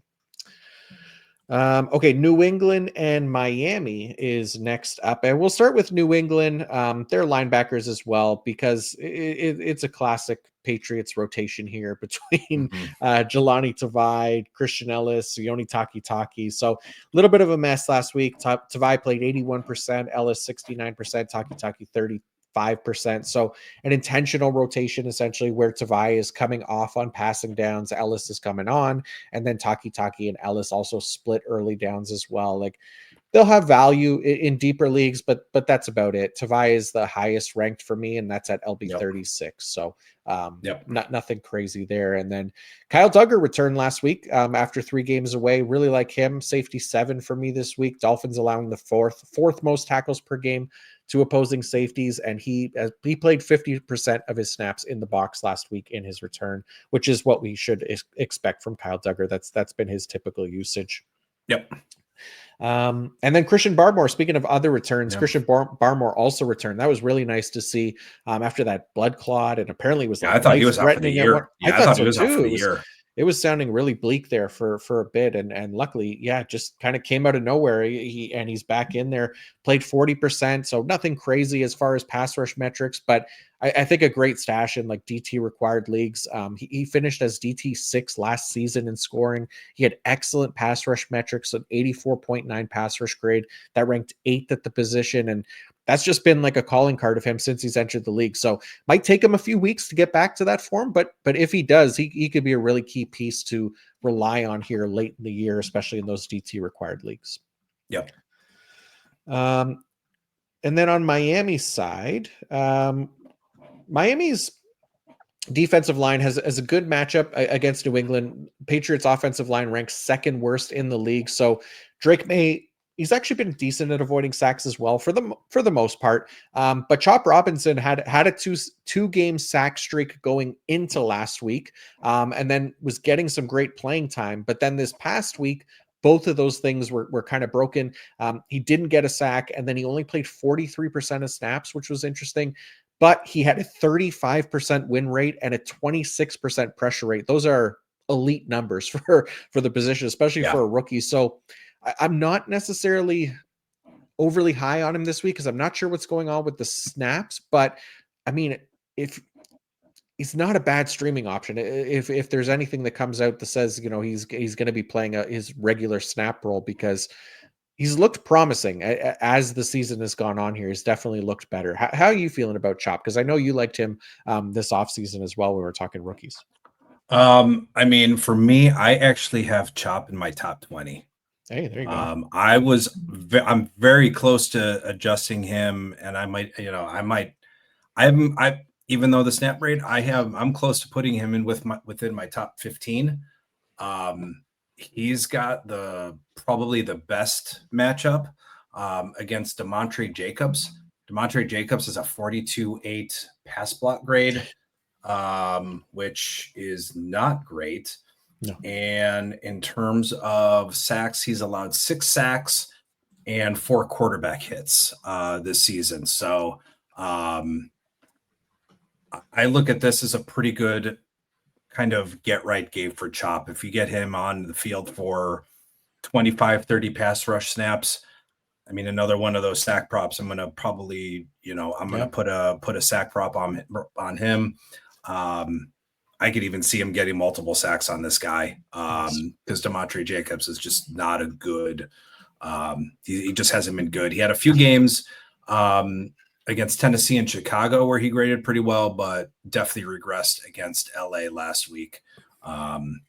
Okay, New England and Miami is next up, and we'll start with New England. They're linebackers as well, because it's a classic Patriots rotation here between Jelani Tavai, Christian Ellis, Sione Takitaki. So a little bit of a mess last week. Tavai played 81%, Ellis 69%, Takitaki 35%. So an intentional rotation, essentially, where Tavai is coming off on passing downs, Ellis is coming on, and then Takitaki and Ellis also split early downs as well. Like, they'll have value in deeper leagues, but that's about it. Tavai is the highest ranked for me, and that's at LB 36. So nothing crazy there. And then Kyle Duggar returned last week after 3 games away. Really like him. Safety 7 for me this week. Dolphins allowing the fourth most tackles per game to opposing safeties, and he played 50% of his snaps in the box last week in his return, which is what we should expect from Kyle Duggar. That's been his typical usage. Yep. And then Christian Barmore, speaking of other returns, Yeah. Christian Barmore also returned. That was really nice to see after that blood clot, and apparently was Yeah, like I thought he was out for the life-threatening at one. year. I Yeah, I thought thought he so was out for too. the year. It was sounding really bleak there for a bit, and luckily, yeah, just kind of came out of nowhere. He's back in there, played 40%, so nothing crazy as far as pass rush metrics, but I think a great stash in like DT required leagues. He finished as DT6 last season in scoring. He had excellent pass rush metrics, an 84.9 pass rush grade that ranked 8th at the position, and that's just been like a calling card of him since he's entered the league. So might take him a few weeks to get back to that form, but if he does, he could be a really key piece to rely on here late in the year, especially in those DT required leagues. Yep. And then on Miami's side, Miami's defensive line has a good matchup against New England. Patriots offensive line ranks second worst in the league. So Drake May, he's actually been decent at avoiding sacks as well for the most part. But Chop Robinson had a two game sack streak going into last week, and then was getting some great playing time. But then this past week, both of those things were kind of broken. He didn't get a sack, and then he only played 43% of snaps, which was interesting. But he had a 35% win rate and a 26% pressure rate. Those are elite numbers for the position, especially for a rookie. So I'm not necessarily overly high on him this week because I'm not sure what's going on with the snaps. But I mean, if he's not a bad streaming option, if there's anything that comes out that says he's going to be playing his regular snap role, because he's looked promising as the season has gone on here. He's definitely looked better. How are you feeling about Chop? Because I know you liked him this offseason as well. We were talking rookies. I mean, for me, I actually have Chop in my top 20. Hey, there you go. I'm very close to adjusting him, and even though the snap rate I'm close to putting him in within my top 15. He's got probably the best matchup against Demontre Jacobs. Demontre Jacobs is a 42.8 pass block grade, which is not great. No. And in terms of sacks, he's allowed 6 sacks and 4 quarterback hits this season. So I look at this as a pretty good kind of get right game for Chop. If you get him on the field for 25, 30 pass rush snaps, I mean, another one of those sack props, I'm going to probably, put a sack prop on him. I could even see him getting multiple sacks on this guy because Demontre Jacobs is just not a good. He just hasn't been good. He had a few games against Tennessee and Chicago where he graded pretty well, but definitely regressed against LA last week. I'm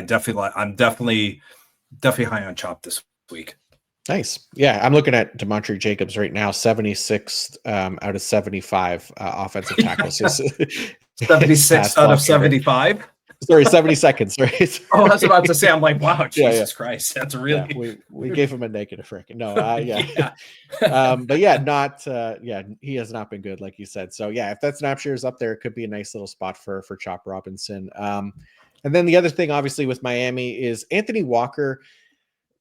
definitely high on Chop this week. Nice. Yeah, I'm looking at Demontre Jacobs right now, 76th out of 75 offensive tackles. 76 out of 75? Sorry, 70 seconds, right? Oh, I was about to say, I'm like, wow, Jesus Christ. That's really... Yeah, we gave him a negative ranking. No, but he has not been good, like you said. So yeah, if that snap share is up there, it could be a nice little spot for Chop Robinson. And then the other thing, obviously, with Miami is Anthony Walker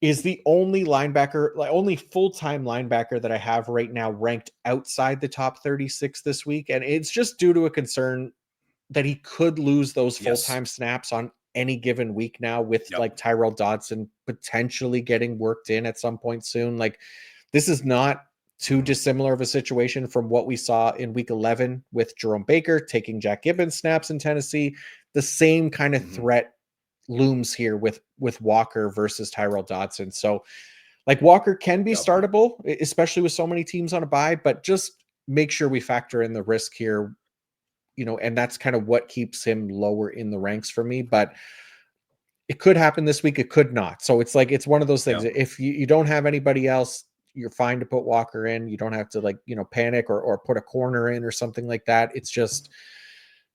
is the only linebacker, only full-time linebacker that I have right now ranked outside the top 36 this week. And it's just due to a concern that he could lose those full-time snaps on any given week now with like Tyrell Dodson potentially getting worked in at some point soon. Like, this is not too dissimilar of a situation from what we saw in week 11 with Jerome Baker taking Jack Gibbons snaps in Tennessee. The same kind of threat looms here with Walker versus Tyrell Dodson. So like Walker can be startable, especially with so many teams on a bye, but just make sure we factor in the risk here, and that's kind of what keeps him lower in the ranks for me. But it could happen this week. It could not. So it's like, it's one of those things. If you don't have anybody else, you're fine to put Walker in. You don't have to panic or put a corner in or something like that. It's just,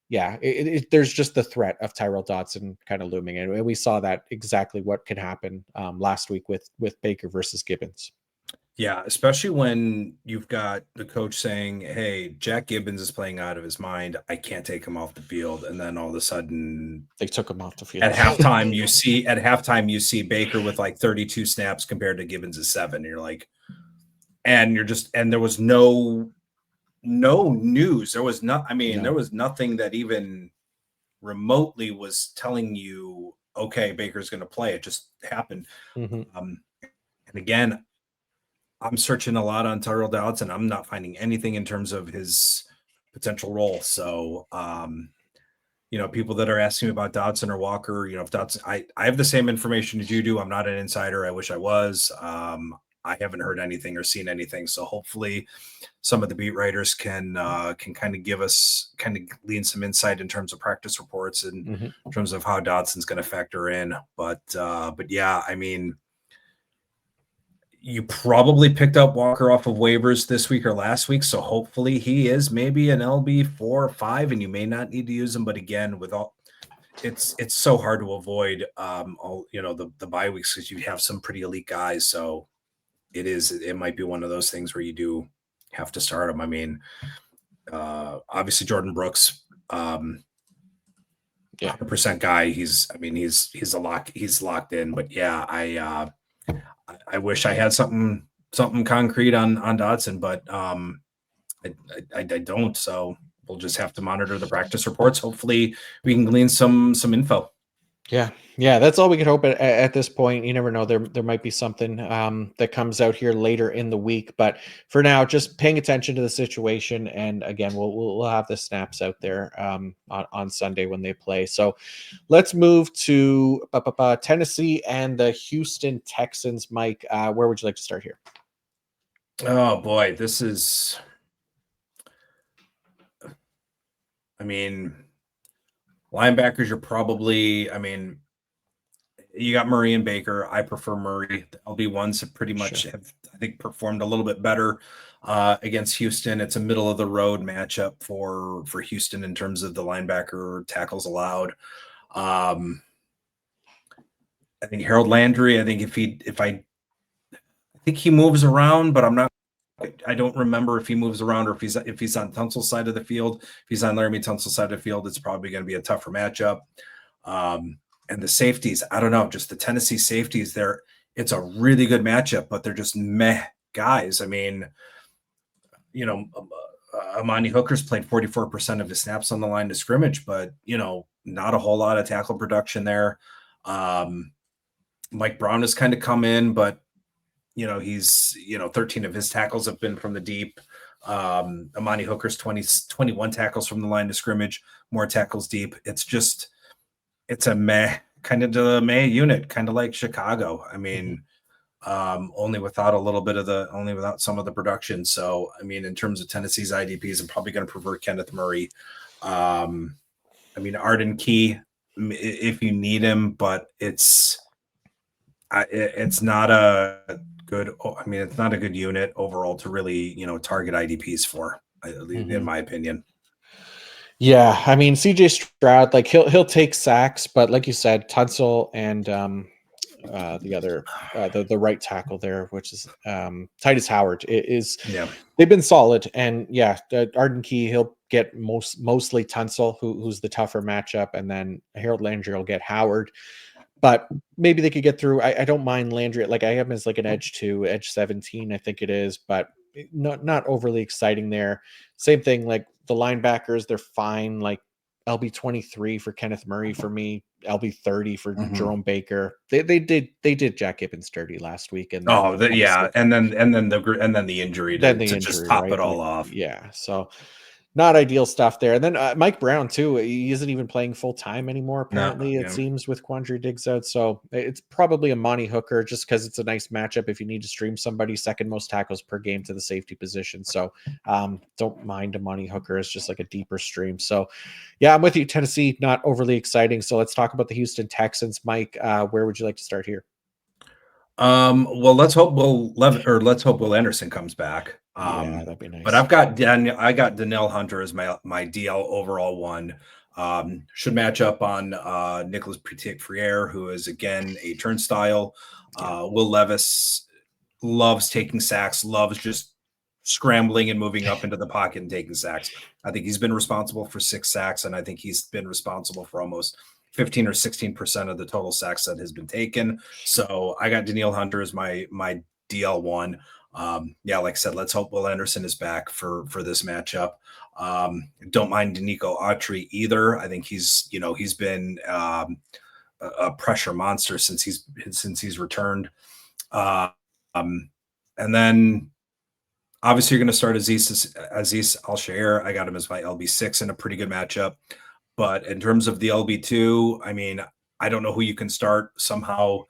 there's just the threat of Tyrell Dodson kind of looming, and we saw that exactly what could happen last week with Baker versus Gibbons. Yeah, especially when you've got the coach saying, "Hey, Jack Gibbons is playing out of his mind. I can't take him off the field." And then all of a sudden, They took him off the field. at halftime you see Baker with like 32 snaps compared to Gibbons' 7. And you're like, and there was no news. There was not. I mean, there was nothing that even remotely was telling you, okay, Baker's going to play. It just happened. And again, I'm searching a lot on Tyrell Dodson. I'm not finding anything in terms of his potential role. So, people that are asking me about Dodson or Walker, if Dodson, I have the same information as you do. I'm not an insider. I wish I was. I haven't heard anything or seen anything. So hopefully some of the beat writers can kind of give us, kind of glean some insight in terms of practice reports and in terms of how Dodson's going to factor in. But yeah, I mean, you probably picked up Walker off of waivers this week or last week, so hopefully he is maybe an LB 4 or 5, and you may not need to use him. But again, with all, it's so hard to avoid the bye weeks because you have some pretty elite guys. So it might be one of those things where you do have to start him. I mean, obviously Jordan Brooks, 100% guy. He's a lock. He's locked in. But yeah, I wish I had something concrete on Dodson, but I don't. So we'll just have to monitor the practice reports. Hopefully we can glean some info. Yeah, that's all we can hope at this point. You never know. There might be something that comes out here later in the week, but for now, just paying attention to the situation. And again, we'll have the snaps out there on Sunday when they play. So let's move to Tennessee and the Houston Texans. Mike, where would you like to start here? Oh boy, this is. I mean, linebackers, you're probably. I mean, you got Murray and Baker. I prefer Murray. The LB1s have pretty much have, I think, performed a little bit better against Houston. It's a middle of the road matchup for Houston in terms of the linebacker tackles allowed. I think Harold Landry. I think I think he moves around, but I don't remember if he moves around or if he's on Tunsil's side of the field. If he's on Laramie Tunsil's side of the field, it's probably going to be a tougher matchup. And the safeties, I don't know, just the Tennessee safeties there. It's a really good matchup, but they're just meh guys. I mean, Amani Hooker's played 44% of his snaps on the line of scrimmage, but, not a whole lot of tackle production there. Mike Brown has kind of come in, but, he's, 13 of his tackles have been from the deep. Amani Hooker's 21 tackles from the line of scrimmage, more tackles deep. It's a meh kind of the meh unit, kind of like Chicago. I mean, only without some of the production. So, I mean, in terms of Tennessee's IDPs, I'm probably going to prefer Kenneth Murray. I mean, Arden Key, if you need him, but it's not a good. I mean, it's not a good unit overall to really, target IDPs for, in my opinion. Yeah, I mean CJ Stroud, like he'll take sacks, but like you said, Tunsil and the other the right tackle there, which is Titus Howard, they've been solid. And Arden Key, he'll get mostly Tunsil, who's the tougher matchup, and then Harold Landry will get Howard. But maybe they could get through. I don't mind Landry. Like I have him as like an edge 2, edge 17, I think it is, but not overly exciting there. Same thing, like the linebackers, they're fine. Like LB 23 for Kenneth Murray for me, LB 30 for Jerome Baker. They did Jack Gibbons dirty last week, and and then the injury to just top it all off. Yeah, so not ideal stuff there. And then Mike Brown too. He isn't even playing full time anymore. Apparently, it seems, with Quandre Diggs out. So it's probably a Monty Hooker, just because it's a nice matchup if you need to stream somebody. Second most tackles per game to the safety position. So don't mind a Monty Hooker. It's just like a deeper stream. So yeah, I'm with you. Tennessee, not overly exciting. So let's talk about the Houston Texans. Mike, where would you like to start here? Well, let's hope Will Anderson comes back. Yeah, that'd be nice. But I got Danielle Hunter as my DL overall one. Should match up on Nicholas Petit-Frere, who is again a turnstile. Will Levis loves taking sacks, loves just scrambling and moving up into the pocket and taking sacks. I think he's been responsible for 6 sacks, and I think he's been responsible for almost 15 or 16% of the total sacks that has been taken. So I got Danielle Hunter as my DL1. Yeah, like I said, let's hope Will Anderson is back for this matchup. Don't mind Danico Autry either. I think he's been a pressure monster since he's returned. And then obviously you're going to start Aziz Al-Shair. I got him as my LB6 in a pretty good matchup. But in terms of the LB2, I mean, I don't know who you can start. Somehow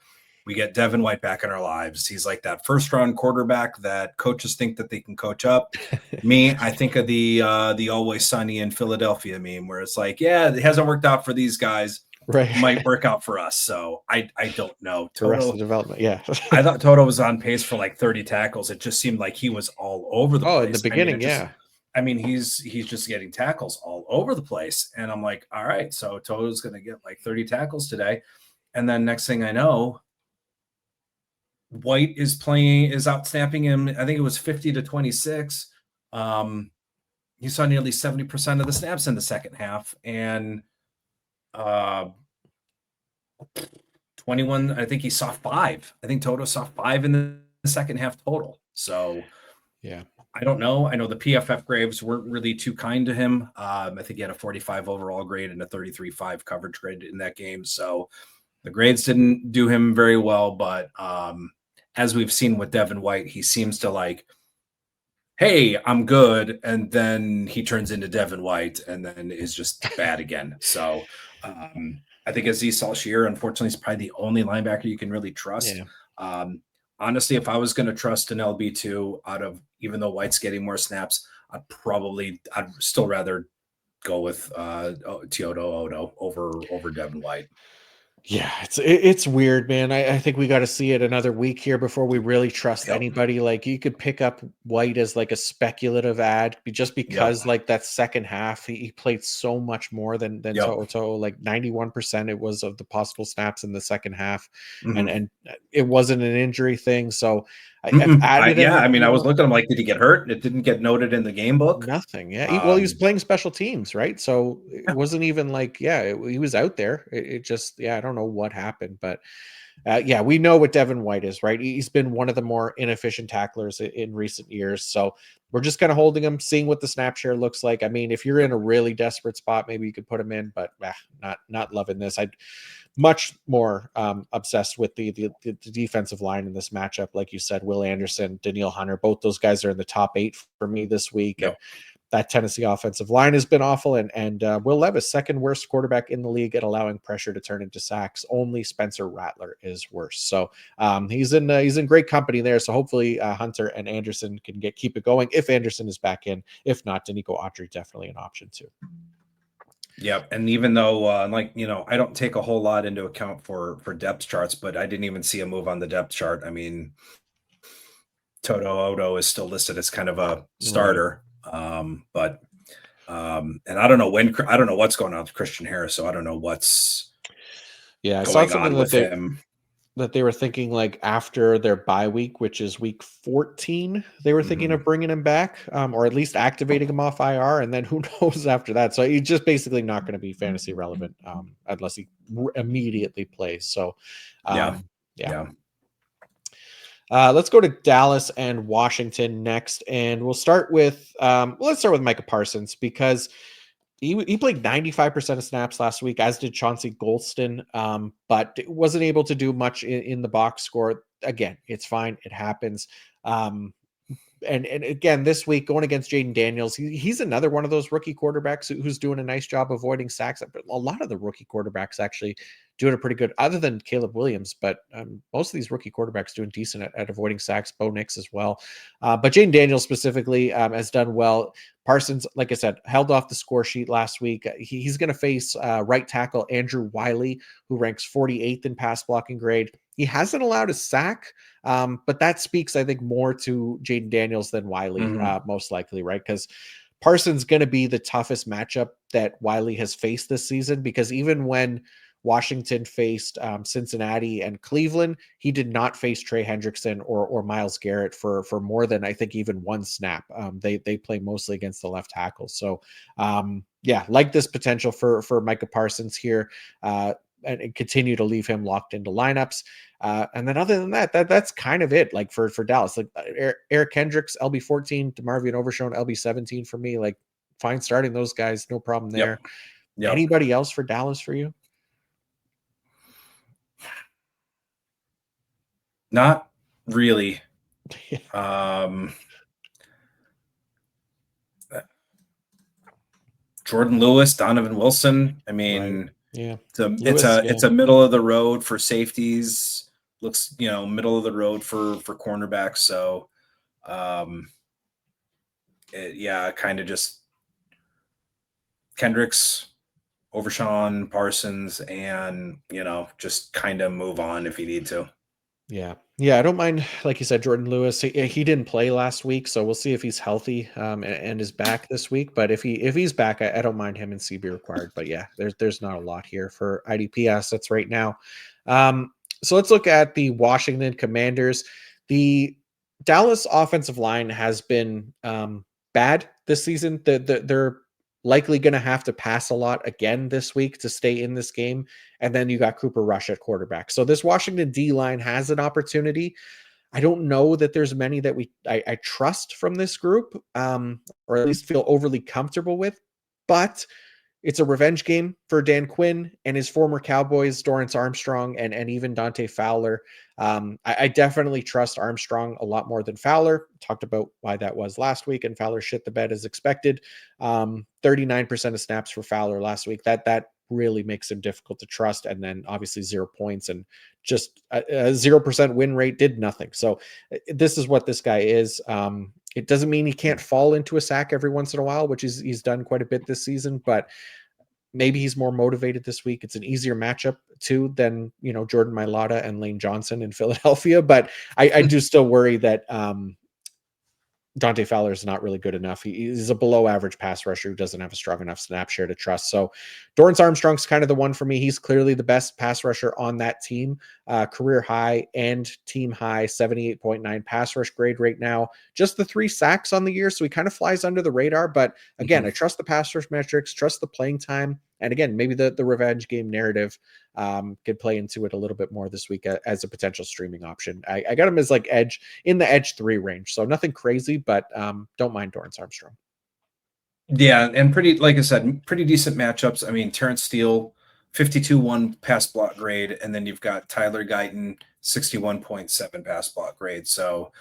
we get Devin White back in our lives. He's like that first round quarterback that coaches think that they can coach up. Me, I think of the Always Sunny in Philadelphia meme where it's like, yeah, it hasn't worked out for these guys. Right. Might work out for us. So I don't know. The rest of the development. Yeah. I thought Toto was on pace for like 30 tackles. It just seemed like he was all over the place. In the beginning, I mean, he's just getting tackles all over the place. And I'm like, all right, so Toto's going to get like 30 tackles today. And then next thing I know, White is out snapping him. I think it was 50-26. He saw nearly 70% of the snaps in the second half. And 21, I think he saw 5. I think Toto saw 5 in the second half total. So yeah, I don't know. I know the PFF grades weren't really too kind to him. I think he had a 45 overall grade and a 33.5 coverage grade in that game. So the grades didn't do him very well. But as we've seen with Devin White, he seems to like, hey, I'm good. And then he turns into Devin White and then is just bad again. So I think Aziz Al-Shair, unfortunately, is probably the only linebacker you can really trust. Yeah. Honestly, if I was going to trust an LB2 even though White's getting more snaps, I'd still rather go with Teodo Odo over Devin White. Yeah, it's weird, man. I think we got to see it another week here before we really trust anybody. Like you could pick up White as like a speculative ad just because like that second half he played so much more than Toto. Like 91% it was of the possible snaps in the second half, and it wasn't an injury thing. So I've added him. I mean, I was looking at him like, did he get hurt? It didn't get noted in the game book. Nothing. Yeah. Well, he was playing special teams, right? So it wasn't even like, he was out there. It just, I don't know what happened, but we know what Devin White is, right? He's been one of the more inefficient tacklers in recent years. So we're just kind of holding him, seeing what the snap share looks like. I mean, if you're in a really desperate spot, maybe you could put him in, but not loving this. I'd much more obsessed with the defensive line in this matchup. Like you said, Will Anderson, Danielle Hunter, both those guys are in the top 8 for me this week. And that Tennessee offensive line has been awful. And Will Levis, second worst quarterback in the league at allowing pressure to turn into sacks. Only Spencer Rattler is worse. So he's in great company there. So hopefully Hunter and Anderson can keep it going if Anderson is back in. If not, Danico Autry definitely an option too. Yep. And even though I don't take a whole lot into account for depth charts, but I didn't even see a move on the depth chart. I mean, Toto Odo is still listed as kind of a starter. But and I don't know what's going on with Christian Harris, so I don't know what's I saw something with him. That they were thinking like after their bye week, which is week 14, they were thinking of bringing him back, or at least activating him off IR. And then who knows after that? So he's just basically not going to be fantasy relevant unless he immediately plays. So let's go to Dallas and Washington next. And we'll start with, let's start with Micah Parsons because he played 95% of snaps last week, as did Chauncey Golston, but wasn't able to do much in the box score. Again, it's fine. It happens. And again, this week going against Jaden Daniels, he's another one of those rookie quarterbacks who's doing a nice job avoiding sacks. But a lot of the rookie quarterbacks actually doing a pretty good, other than Caleb Williams, but most of these rookie quarterbacks doing decent at avoiding sacks. Bo Nix as well. But Jaden Daniels specifically has done well. Parsons, like I said, held off the score sheet last week. He's going to face right tackle Andrew Wiley, who ranks 48th in pass blocking grade. He hasn't allowed a sack, but that speaks, I think, more to Jaden Daniels than Wiley, most likely, right? Because Parsons going to be the toughest matchup that Wiley has faced this season, because even when Washington faced Cincinnati and Cleveland, he did not face Trey Hendrickson or Myles Garrett for more than I think even one snap. They play mostly against the left tackle. So yeah, like this potential for Micah Parsons here. And continue to leave him locked into lineups. And then other than that, that's kind of it. Like for Dallas, like Eric Kendricks, LB14, DeMarvion Overshown, LB17 for me. Like fine starting those guys, no problem there. Yep. Anybody else for Dallas for you? Not really. Jordan Lewis, Donovan Wilson. I mean, right. Yeah, it's a middle of the road for safeties. Looks, middle of the road for cornerbacks. So, kind of just Kendricks, Overshawn, Parsons, and just kind of move on if you need to. Yeah, I don't mind. Like you said, Jordan Lewis. He didn't play last week, so we'll see if he's healthy and is back this week. But if he's back, I don't mind him and CB required. But yeah, there's not a lot here for IDP assets right now. So let's look at the Washington Commanders. The Dallas offensive line has been bad this season. They're likely going to have to pass a lot again this week to stay in this game. And then you got Cooper Rush at quarterback. So this Washington D line has an opportunity. I don't know that there's many that I trust from this group, or at least feel overly comfortable with. But it's a revenge game for Dan Quinn and his former Cowboys, Dorrance Armstrong, and even Dante Fowler. I definitely trust Armstrong a lot more than Fowler. Talked about why that was last week, and Fowler shit the bed as expected. 39% of snaps for Fowler last week. That really makes him difficult to trust. And then obviously 0 points and just a 0% win rate did nothing. So this is what this guy is. It doesn't mean he can't fall into a sack every once in a while, which he's done quite a bit this season, but maybe he's more motivated this week. It's an easier matchup too than, Jordan Mailata and Lane Johnson in Philadelphia. But I do still worry that Dante Fowler is not really good enough. He's a below average pass rusher who doesn't have a strong enough snap share to trust. So Dorrance Armstrong's kind of the one for me. He's clearly the best pass rusher on that team. Career high and team high 78.9 pass rush grade right now. Just the 3 sacks on the year. So he kind of flies under the radar. But again, I trust the pass rush metrics, trust the playing time. And again, maybe the revenge game narrative could play into it a little bit more this week as a potential streaming option. I got him as like edge in the edge 3 range. So nothing crazy, but don't mind Dorrance Armstrong. Yeah, and like I said, pretty decent matchups. I mean, Terrence Steele, 52.1 pass block grade, and then you've got Tyler Guyton, 61.7 pass block grade. So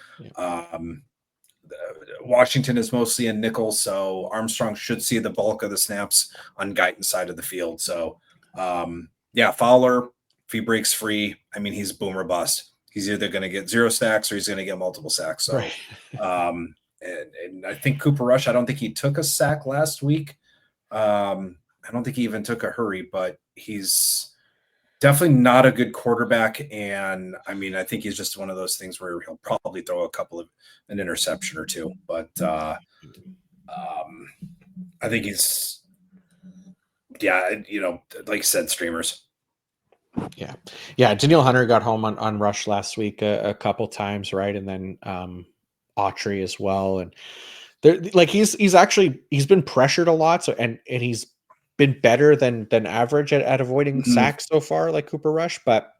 Washington is mostly a nickel, so Armstrong should see the bulk of the snaps on Guyton's side of the field. So Fowler, if he breaks free, I mean, he's boom or bust. He's either going to get 0 sacks or he's going to get multiple sacks. So, right. And I think Cooper Rush, I don't think he took a sack last week. I don't think he even took a hurry, but he's definitely not a good quarterback. And I mean, I think he's just one of those things where he'll probably throw an interception or 2. But I think he's, like you said, streamers. Yeah. Danielle Hunter got home on Rush last week a couple times, right? And then Autry as well. And like he's been pressured a lot. So and he's been better than average at avoiding sacks so far, like Cooper Rush. But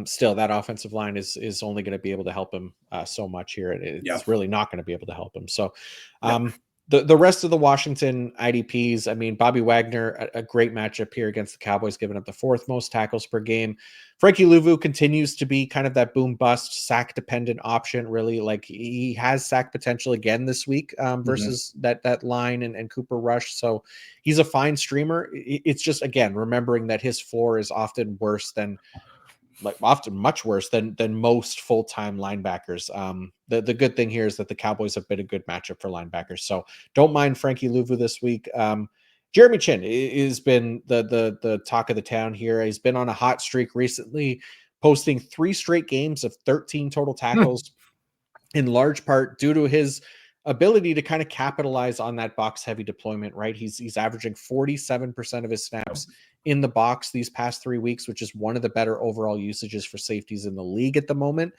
still, that offensive line is only going to be able to help him so much here. It's really not going to be able to help him. So the rest of the Washington IDPs, I mean, Bobby Wagner, a great matchup here against the Cowboys, giving up the 4th most tackles per game. Frankie Louvu continues to be kind of that boom bust sack dependent option. Really, like he has sack potential again this week versus that line and Cooper Rush. So he's a fine streamer. It's just, again, remembering that his floor is often much worse than most full-time linebackers. The good thing here is that the Cowboys have been a good matchup for linebackers. So don't mind Frankie Louvu this week. Jeremy Chin has been the talk of the town here. He's been on a hot streak recently, posting 3 straight games of 13 total tackles, in large part due to his ability to kind of capitalize on that box heavy deployment, right? He's averaging 47% of his snaps in the box these past 3 weeks, which is one of the better overall usages for safeties in the league at the moment.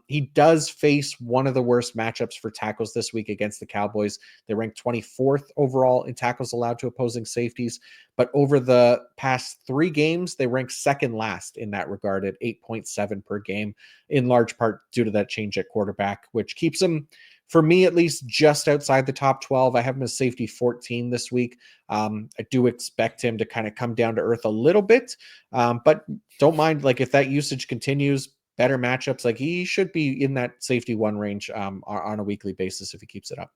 He does face one of the worst matchups for tackles this week against the Cowboys. They rank 24th overall in tackles allowed to opposing safeties, but over the past 3 games, they rank second last in that regard at 8.7 per game, in large part due to that change at quarterback, which keeps him, for me at least, just outside the top 12. I have him as safety 14 this week. I do expect him to kind of come down to earth a little bit, but don't mind, like, if that usage continues, better matchups, like, he should be in that safety 1 range on a weekly basis if he keeps it up.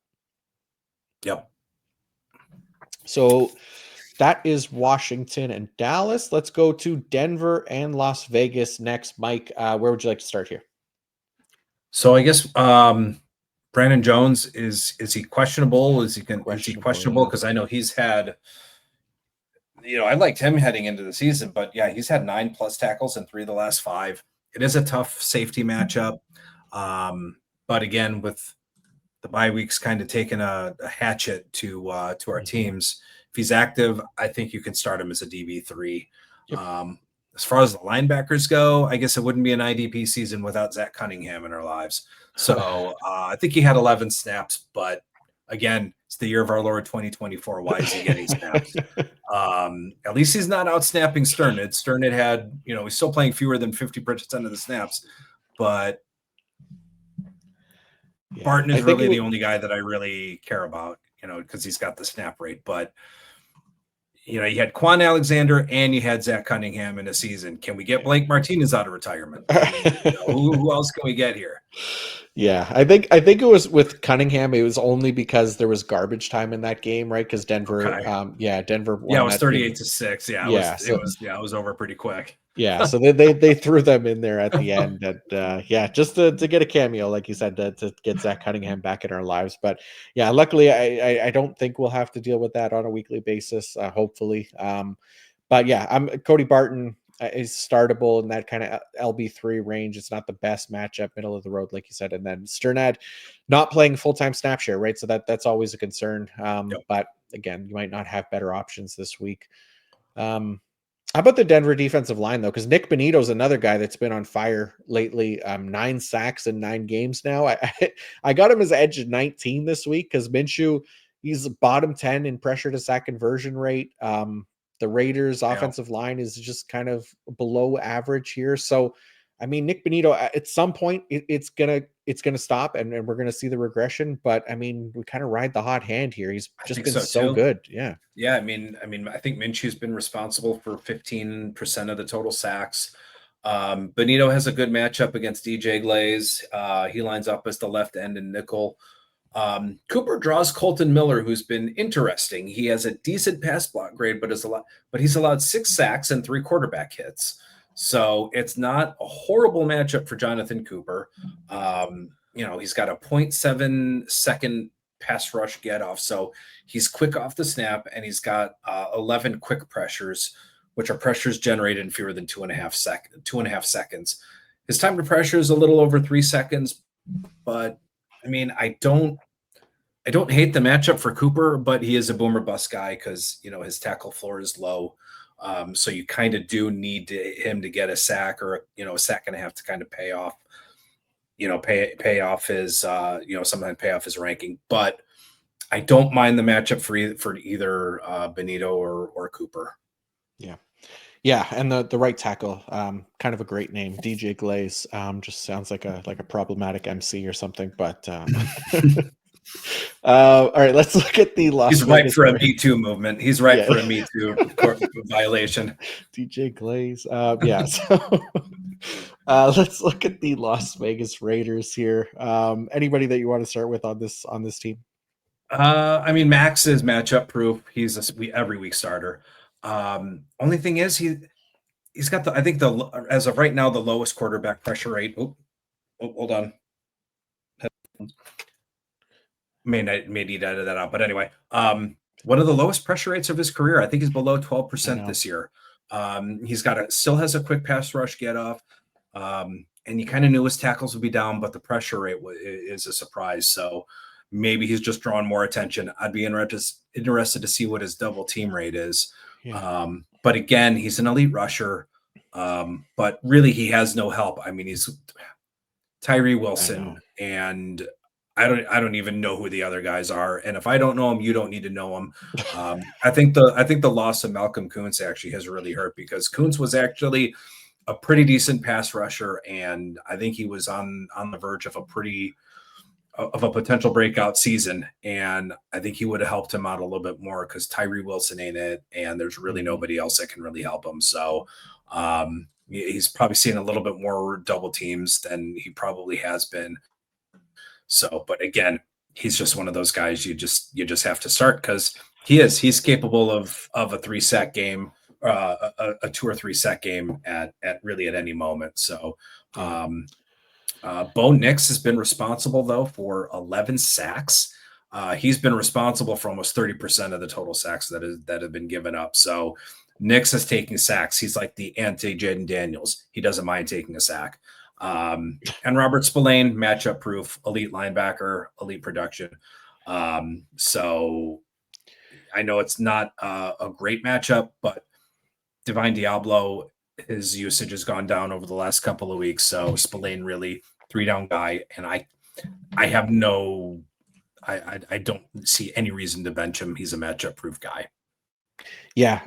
Yep. So that is Washington and Dallas. Let's go to Denver and Las Vegas next. Mike, where would you like to start here? So I guess Brandon Jones, is he questionable? Is he questionable? Because I know he's had, I liked him heading into the season, but yeah, he's had 9+ tackles in 3 of the last 5. It is a tough safety matchup. But again, with the bye weeks kind of taking a hatchet to our teams, if he's active, I think you can start him as a DB3. Yep. As far as the linebackers go, I guess it wouldn't be an IDP season without Zach Cunningham in our lives. So I think he had 11 snaps, but again, it's the year of our Lord 2024. Why is he getting snaps? At least he's not out snapping Sternid. Sternid had, he's still playing fewer than 50% of the snaps, but Barton is really the only guy that I really care about, because he's got the snap rate. But you had Quan Alexander and you had Zach Cunningham in a season. Can we get Blake Martinez out of retirement? Who else can we get here? Yeah, I think it was with Cunningham. It was only because there was garbage time in that game, right? Because Denver, Denver won. Yeah, it was 38-6. Yeah, it was over pretty quick. Yeah, so they threw them in there at the end, and just to get a cameo, like you said, to get Zach Cunningham back in our lives. But yeah, luckily, I don't think we'll have to deal with that on a weekly basis, hopefully. But yeah, Cody Barton is startable in that kind of LB3 range. It's not the best matchup, middle of the road, like you said, and then Sternad not playing full-time snap share, right? So that's always a concern. But again, you might not have better options this week. How about the Denver defensive line, though? Because Nick Benito's another guy that's been on fire lately. 9 sacks in 9 games now. I got him as edge at 19 this week because Minshew, he's bottom 10 in pressure to sack conversion rate. The Raiders' offensive line is just kind of below average here. So, I mean, Nick Benito, at some point, it's gonna stop, and we're gonna see the regression. But I mean, we kind of ride the hot hand here. He's just been so good. Yeah. Yeah, I mean, I think Minshew's been responsible for 15% of the total sacks. Benito has a good matchup against DJ Glaze. He lines up as the left end and nickel. Cooper draws Colton Miller, who's been interesting. He has a decent pass block grade, but he's allowed 6 sacks and 3 quarterback hits. So it's not a horrible matchup for Jonathan Cooper. He's got a 0.7 second pass rush get off. So he's quick off the snap, and he's got 11 quick pressures, which are pressures generated in fewer than 2.5 seconds. His time to pressure is a little over 3 seconds, but I mean, I don't hate the matchup for Cooper, but he is a boomer bust guy because, his tackle floor is low. So you kind of do need him to get a sack or, a sack and a half to kind of pay off, pay off his, sometimes pay off his ranking. But I don't mind the matchup for either Benito or Cooper. Yeah. Yeah, and the right tackle, kind of a great name, DJ Glaze. Just sounds like a problematic MC or something. But all right, let's look at the Las He's Vegas right for a Me Too movement. He's right for a Me Too violation. DJ Glaze. So let's look at the Las Vegas Raiders here. Anybody that you want to start with on this team? I mean, Max is matchup proof. He's every week starter. Only thing is he's got as of right now, the lowest quarterback pressure rate. Hold on. May need to edit that out, but anyway, one of the lowest pressure rates of his career. I think he's below 12% this year. He's still has a quick pass rush get off. And you kind of knew his tackles would be down, but the pressure rate is a surprise. So maybe he's just drawing more attention. I'd be interested to see what his double team rate is. Yeah. but again, he's an elite rusher. But really, he has no help. I mean, he's Tyree Wilson, and I don't even know who the other guys are. And if I don't know them, you don't need to know them. I think the loss of Malcolm Kuntz actually has really hurt, because Kuntz was actually a pretty decent pass rusher, and I think he was on the verge of a potential breakout season. And I think he would have helped him out a little bit more, because Tyree Wilson ain't it, and there's really nobody else that can really help him. So he's probably seeing a little bit more double teams than he probably has been. So, but again, he's just one of those guys you just have to start, because he's capable of a 3-sack game, a 2 or 3 sack game at really at any moment. So, Bo Nix has been responsible though for 11 sacks. He's been responsible for almost 30% of the total sacks that have been given up. So Nix is taking sacks. He's like the anti-Jaden Daniels. He doesn't mind taking a sack. And Robert Spillane, matchup proof, elite linebacker, elite production. So I know it's not a great matchup, but Divine Diablo, his usage has gone down over the last couple of weeks. So Spillane really 3-down guy, and I don't see any reason to bench him. He's a matchup proof guy. Yeah,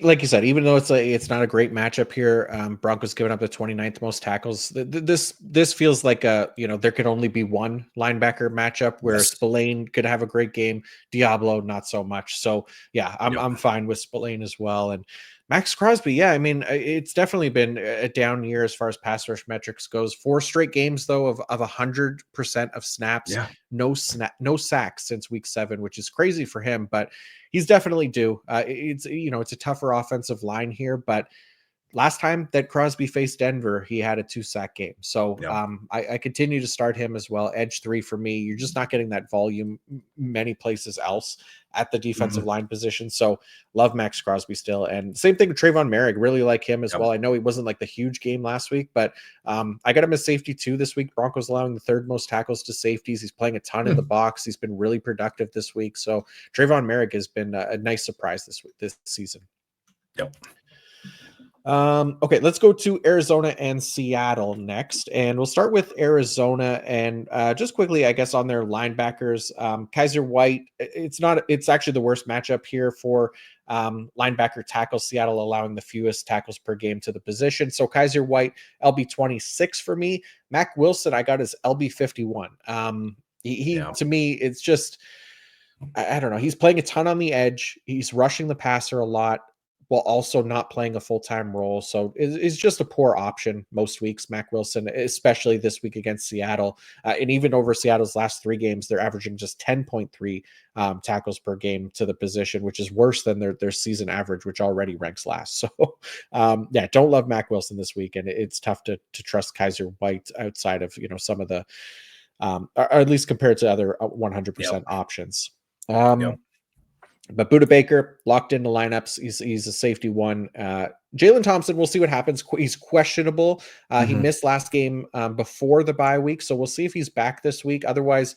like you said, even though it's not a great matchup here, Broncos giving up the 29th most tackles. This feels like there could only be one linebacker matchup where Spillane could have a great game, Diablo not so much. So yeah, I'm fine with Spillane as well. And Max Crosby, yeah, I mean, it's definitely been a down year as far as pass rush metrics goes. 4 straight games though of 100% of snaps, no sacks since week 7, which is crazy for him, but he's definitely due. It's a tougher offensive line here, but last time that Crosby faced Denver, he had a 2-sack game. So I continue to start him as well. Edge 3 for me. You're just not getting that volume many places else at the defensive line position. So love Max Crosby still. And same thing with Trayvon Merrick. Really like him as well. I know he wasn't like the huge game last week, but I got him as safety 2 this week. Broncos allowing the 3rd most tackles to safeties. He's playing a ton in the box. He's been really productive this week. So Trayvon Merrick has been a nice surprise this season. Okay, let's go to Arizona and Seattle next, and we'll start with Arizona. And just quickly, I guess, on their linebackers, Kaiser White. It's actually the worst matchup here for linebacker tackles. Seattle allowing the fewest tackles per game to the position. So Kaiser White, LB 26 for me. Mac Wilson, I got his LB 51. To me, it's just I don't know. He's playing a ton on the edge. He's rushing the passer a lot, while also not playing a full-time role. So it's just a poor option most weeks, Mac Wilson, especially this week against Seattle. And even over Seattle's last 3 games, they're averaging just 10.3 tackles per game to the position, which is worse than their season average, which already ranks last. So don't love Mac Wilson this week. And it's tough to trust Kaiser White outside of, some of the, or at least compared to other 100% options. But Budda Baker locked into lineups. He's a safety 1. Jalen Thompson, we'll see what happens. He's questionable. He missed last game before the bye week, so we'll see if he's back this week. Otherwise,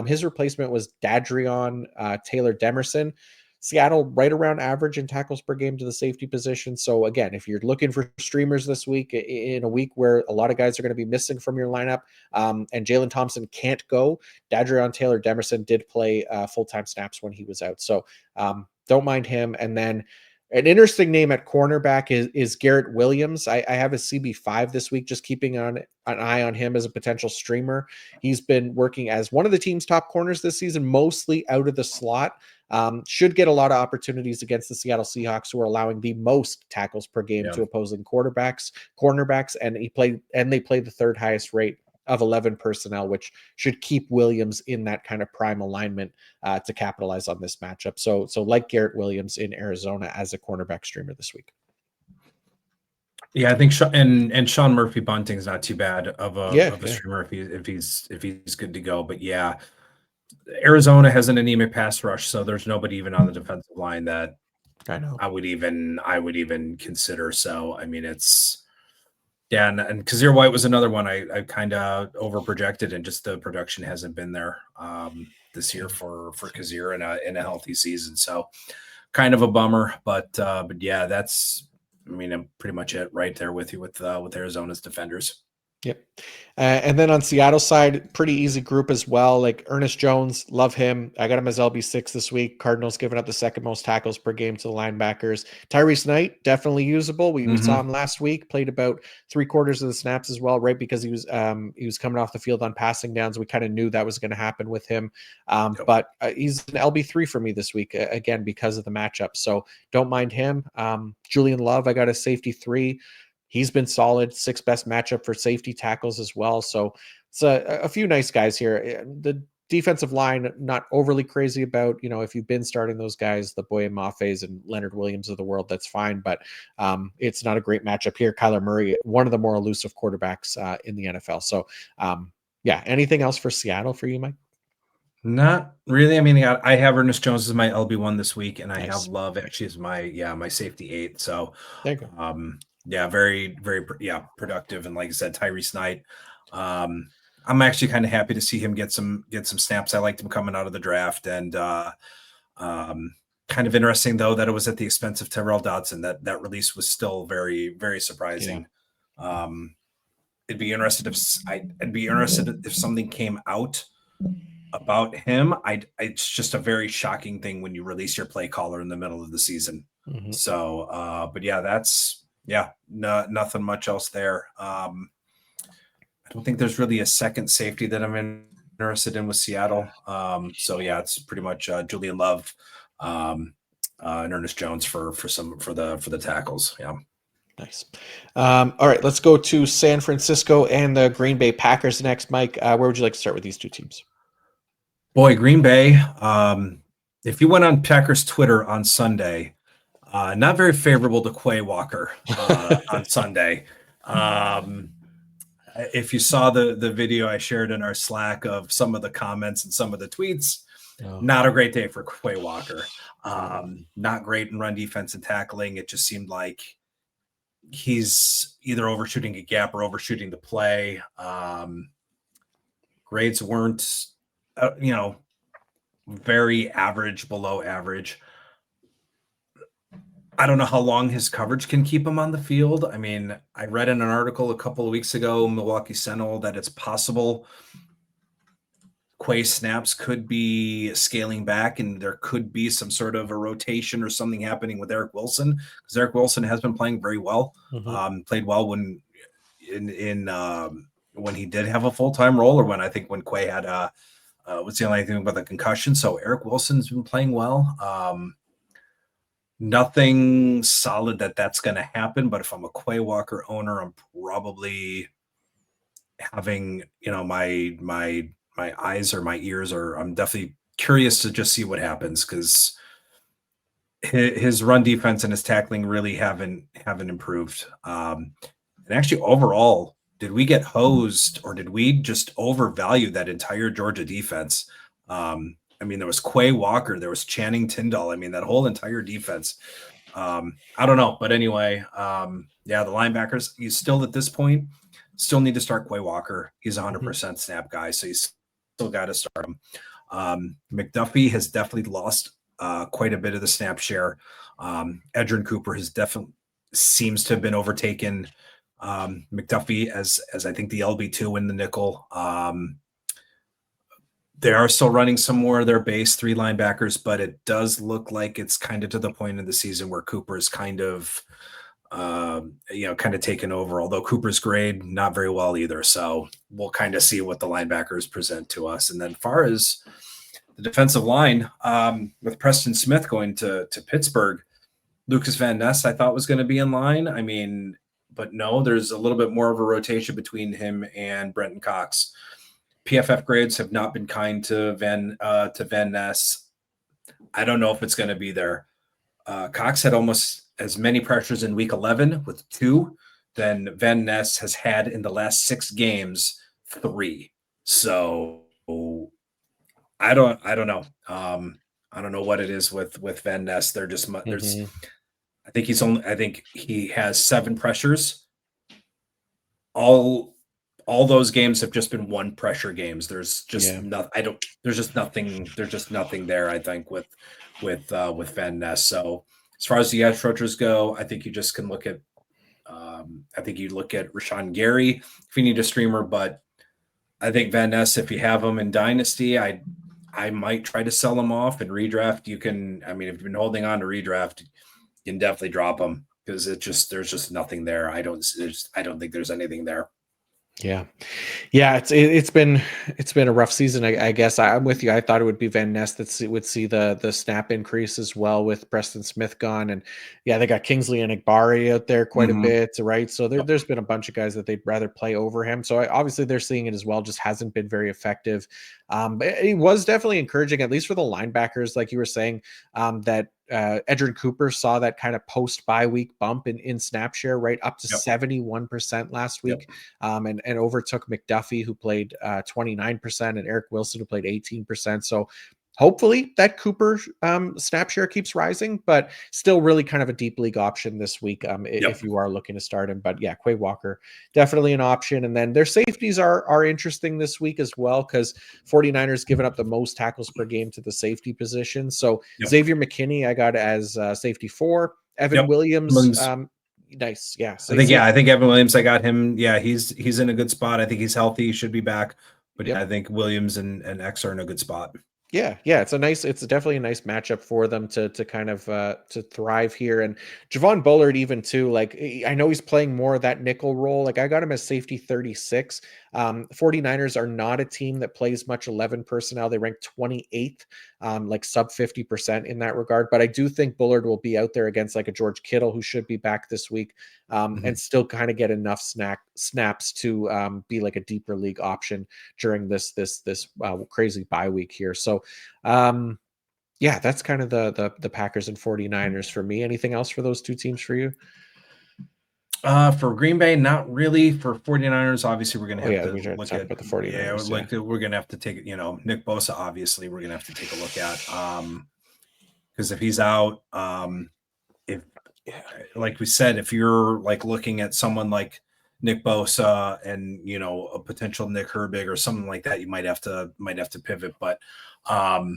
his replacement was Dadrion Taylor Demerson. Seattle right around average in tackles per game to the safety position. So again, if you're looking for streamers this week, in a week where a lot of guys are going to be missing from your lineup, and Jalen Thompson can't go, Dadrion Taylor Demerson did play full-time snaps when he was out. So don't mind him. And then an interesting name at cornerback is Garrett Williams. I have a CB5 this week, just keeping an eye on him as a potential streamer. He's been working as one of the team's top corners this season, mostly out of the slot. Should get a lot of opportunities against the Seattle Seahawks, who are allowing the most tackles per game to opposing cornerbacks, and they play the 3rd highest rate of 11 personnel, which should keep Williams in that kind of prime alignment to capitalize on this matchup. So like Garrett Williams in Arizona as a cornerback streamer this week. Yeah, I think Sean Murphy Bunting's not too bad of a streamer if he's good to go. But yeah, Arizona has an anemic pass rush, so there's nobody even on the defensive line that I would even consider. So I mean, it's and Kazir White was another one I kind of overprojected, and just the production hasn't been there this year for Kazir in a healthy season. So kind of a bummer. But yeah, that's, I mean, I'm pretty much it right there with you with Arizona's defenders. Yep. And then on Seattle side, pretty easy group as well. Like Ernest Jones, love him. I got him as LB6 this week. Cardinals giving up the second most tackles per game to the linebackers. Tyrese Knight, definitely usable. We saw him last week, played about 3/4 of the snaps as well, right? Because he was coming off the field on passing downs. We kind of knew that was going to happen with him. But he's an LB3 for me this week, again, because of the matchup. So don't mind him. Julian Love, I got a safety 3. He's been solid, 6th best matchup for safety tackles as well. So it's a few nice guys here. The defensive line, not overly crazy about, if you've been starting those guys, the Boye Maffes and Leonard Williams of the world, that's fine. But it's not a great matchup here. Kyler Murray, one of the more elusive quarterbacks in the NFL. So yeah, anything else for Seattle for you, Mike? Not really. I mean, I have Ernest Jones as my LB1 this week, and I Nice. have Love actually as my safety 8. So There you go. yeah, very, very, productive. And like I said, Tyrese Knight, I'm actually kind of happy to see him get some snaps. I liked him coming out of the draft, and kind of interesting though that it was at the expense of Terrell Dodson. That release was still very, very surprising. Yeah. I'd be interested if something came out about him. It's just a very shocking thing when you release your play caller in the middle of the season. Mm-hmm. So, but yeah, nothing much else there. I don't think there's really a second safety that I'm interested in with Seattle. So yeah, it's pretty much Julian Love and Ernest Jones for the tackles. Yeah. Nice. All right, let's go to San Francisco and the Green Bay Packers next. Mike, where would you like to start with these two teams? Boy, Green Bay. If you went on Packers Twitter on Sunday, not very favorable to Quay Walker on Sunday. If you saw the video I shared in our Slack of some of the comments and some of the tweets, not a great day for Quay Walker. Not great in run defense and tackling. It just seemed like he's either overshooting a gap or overshooting the play. Grades weren't, very average, below average. I don't know how long his coverage can keep him on the field. I mean, I read in an article a couple of weeks ago, Milwaukee Sentinel, that it's possible Quay snaps could be scaling back and there could be some sort of a rotation or something happening with Eric Wilson, because Eric Wilson has been playing very well. Mm-hmm. Played well when he did have a full-time role, or when Quay had what's the only thing about the concussion. So Eric Wilson's been playing well. Nothing solid that's going to happen, but if I'm a Quay Walker owner, I'm probably having, my eyes or my ears, or I'm definitely curious to just see what happens, because his run defense and his tackling really haven't improved. And actually, overall, did we get hosed, or did we just overvalue that entire Georgia defense? I mean, there was Quay Walker, there was Channing Tindall. I mean, that whole entire defense. I don't know. But anyway, the linebackers, you still at this point still need to start Quay Walker. He's 100% snap guy, so you still got to start him. McDuffie has definitely lost quite a bit of the snap share. Edgerrin Cooper has definitely seems to have been overtaken. McDuffie as I think the LB2 in the nickel. They are still running some more of their base 3 linebackers, but it does look like it's kind of to the point of the season where Cooper is kind of taken over, although Cooper's grade not very well either. So we'll kind of see what the linebackers present to us. And then far as the defensive line, with Preston Smith going to Pittsburgh, Lucas Van Ness I thought was going to be in line. I mean, but no, there's a little bit more of a rotation between him and Brenton Cox. PFF grades have not been kind to Van Ness. I don't know if it's going to be there. Cox had almost as many pressures in week 11 with 2 than Van Ness has had in the last 6 games, 3. So I don't know. I don't know what it is with Van Ness. They're just there's. I think he has 7 pressures. All all those games have just been one pressure games. There's just Yeah. there's just nothing there, I think, with Van Ness. So as far as the edge rushers go, I think you just can look at I think you look at Rashawn Gary if you need a streamer, but I think Van Ness, if you have him in Dynasty, I might try to sell him off and redraft. You can, I mean, if you've been holding on to redraft, you can definitely drop him because there's just nothing there. I don't think there's anything there. Yeah. Yeah, it's been a rough season. I guess I'm with you. I thought it would be Van Ness that would see the snap increase as well with Preston Smith gone, and yeah, they got Kingsley and Igbari out there quite a bit, right? So there's been a bunch of guys that they'd rather play over him. So obviously they're seeing it as well. Just hasn't been very effective. But it was definitely encouraging, at least for the linebackers, like you were saying, that Edgerrin Cooper saw that kind of post bye week bump in snap share, right up to 71% last week, and overtook McDuffie, who played 29%, and Eric Wilson, who played 18%. So hopefully that Cooper snap share keeps rising, but still really kind of a deep league option this week if you are looking to start him. But yeah, Quay Walker, definitely an option. And then their safeties are interesting this week as well, because 49ers given up the most tackles per game to the safety position. So Xavier McKinney, I got as safety 4. Evan Williams. Nice. Yeah. So I think Evan Williams, I got him. Yeah, he's in a good spot. I think he's healthy. He should be back. But I think Williams and X are in a good spot. Yeah, it's definitely a nice matchup for them to kind of to thrive here. And Javon Bullard even too, like I know he's playing more of that nickel role. Like I got him as safety 36. 49ers are not a team that plays much 11 personnel. They rank 28th, like sub 50% in that regard. But I do think Bullard will be out there against like a George Kittle, who should be back this week, and still kind of get enough snaps to be like a deeper league option during this crazy bye week here. So yeah, that's kind of the Packers and 49ers for me. Anything else for those two teams for you? For Green Bay, not really. For 49ers, obviously we're going to have to look at about the 49ers. We're going to have to take, Nick Bosa, obviously we're going to have to take a look at, because if he's out, like we said, if you're like looking at someone like Nick Bosa and a potential Nick Herbig or something like that, you might have to pivot. But like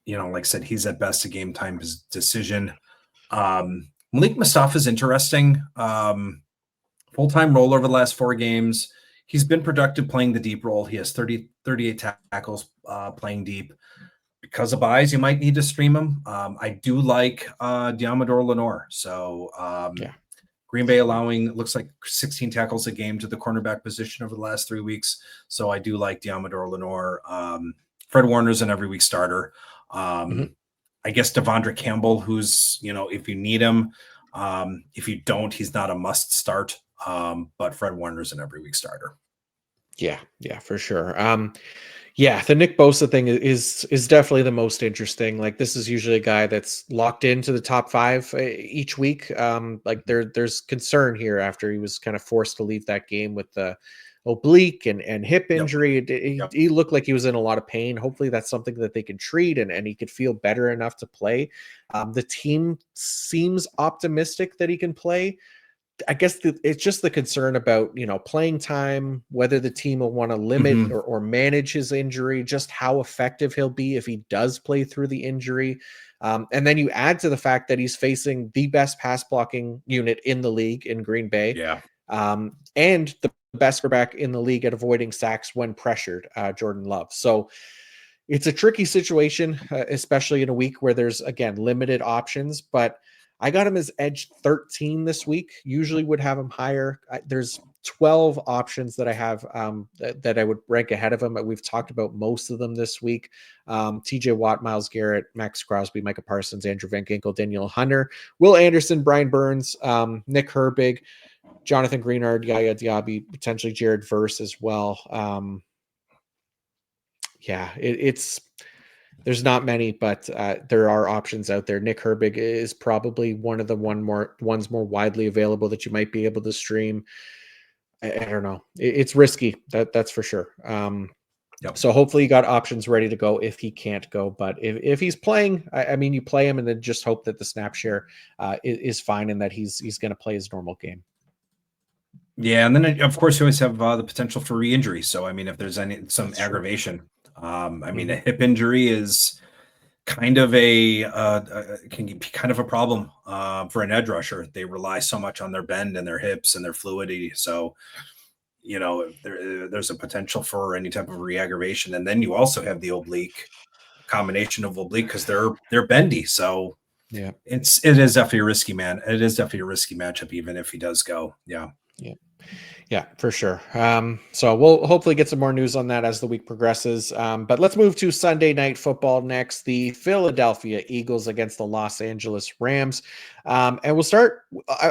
I said, he's at best a game time decision. Malik Mustafa is interesting. Full-time role over the last 4 games. He's been productive playing the deep role. He has 38 tackles playing deep. Because of buys, you might need to stream him. I do like Diamador Lenore. So Green Bay looks like 16 tackles a game to the cornerback position over the last 3 weeks. So I do like Diamador Lenore. Fred Warner's an every week starter. I guess Devondre Campbell, who's, if you need him, if you don't, he's not a must start. But Fred Warner's an every week starter. Yeah, for sure. Yeah, the Nick Bosa thing is definitely the most interesting. Like this is usually a guy that's locked into the top 5 each week. Like there's concern here after he was kind of forced to leave that game with the oblique and hip injury. He looked like he was in a lot of pain. Hopefully that's something that they can treat and he could feel better enough to play. The team seems optimistic that he can play. I guess it's just the concern about, playing time, whether the team will want to limit or manage his injury, just how effective he'll be if he does play through the injury. And then you add to the fact that he's facing the best pass blocking unit in the league in Green Bay. And the best quarterback in the league at avoiding sacks when pressured, Jordan Love. So it's a tricky situation, especially in a week where there's, again, limited options, but I got him as edge 13 this week. Usually would have him higher. There's 12 options that I have that I would rank ahead of him. We've talked about most of them this week. TJ Watt, Myles Garrett, Max Crosby, Micah Parsons, Andrew Van Ginkel, Daniel Hunter, Will Anderson, Brian Burns, Nick Herbig, Jonathan Greenard, Yaya Diaby, potentially Jared Verse as well. There's not many, but there are options out there. Nick Herbig is probably one of the ones more widely available that you might be able to stream. I don't know. It's risky. That's for sure. So hopefully you got options ready to go if he can't go. But if he's playing, I mean, you play him and then just hope that the snap share is fine and that he's going to play his normal game. Yeah, and then of course you always have the potential for re-injury. So I mean, if there's some That's true. aggravation, I mean, a Mhm. hip injury is kind of can be kind of a problem for an edge rusher. They rely so much on their bend and their hips and their fluidity. So there's a potential for any type of re-aggravation, and then you also have the oblique combination of oblique because they're bendy. So Yeah. it is definitely a risky man. It is definitely a risky matchup, even if he does go. Yeah. Yeah. Yeah, for sure. So we'll hopefully get some more news on that as the week progresses. But let's move to Sunday night football next. The Philadelphia Eagles against the Los Angeles Rams. And we'll start.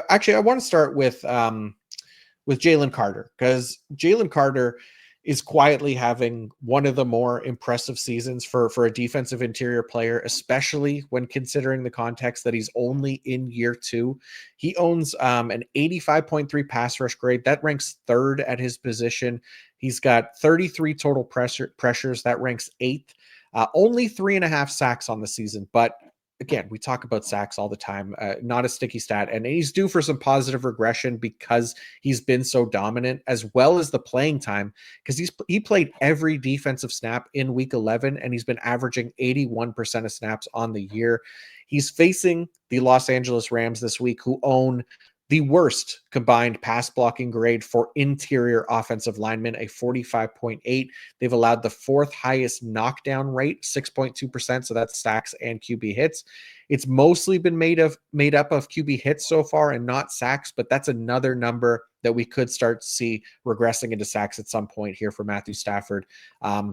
Actually, I want to start with Jalen Carter, because Jalen Carter is quietly having one of the more impressive seasons for a defensive interior player, especially when considering the context that he's only in year 2. He owns an 85.3 pass rush grade. That ranks third at his position. He's got 33 total pressures. That ranks eighth. Only 3.5 sacks on the season, but again, we talk about sacks all the time, not a sticky stat, and he's due for some positive regression because he's been so dominant, as well as the playing time, because he played every defensive snap in week 11, and he's been averaging 81% of snaps on the year. He's facing the Los Angeles Rams this week, who own the worst combined pass blocking grade for interior offensive linemen, a 45.8. They've allowed the fourth highest knockdown rate, 6.2%. So that's sacks and QB hits. It's mostly been made up of QB hits so far and not sacks, but that's another number that we could start to see regressing into sacks at some point here for Matthew Stafford.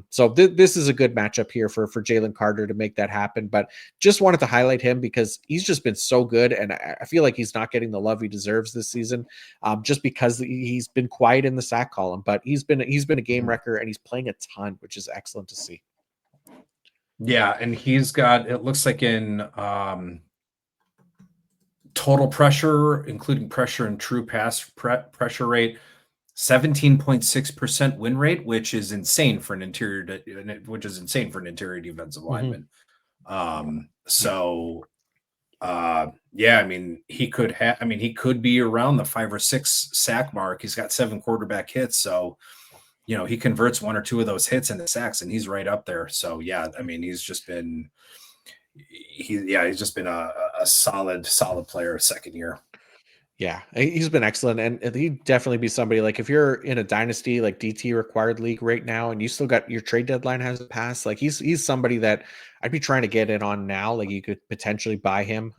So this is a good matchup here for Jalen Carter to make that happen. But just wanted to highlight him because he's just been so good, and I feel like he's not getting the love he deserves this season, just because he's been quiet in the sack column. But he's been a game wrecker, and he's playing a ton, which is excellent to see. Yeah, and he's got, it looks like, in total pressure, including pressure and true pass pressure rate, 17.6% win rate, which is insane for an interior defensive Mm-hmm. lineman. Yeah. So yeah, I mean, he could be around the 5 or 6 sack mark. He's got 7 quarterback hits, so he converts 1 or 2 of those hits into sacks, and he's right up there. So yeah, I mean, he's just been a solid player second year. Yeah, he's been excellent, and he'd definitely be somebody, like, if you're in a dynasty like DT required league right now, and you still got your trade deadline hasn't passed, like he's somebody that I'd be trying to get in on now. Like, you could potentially buy him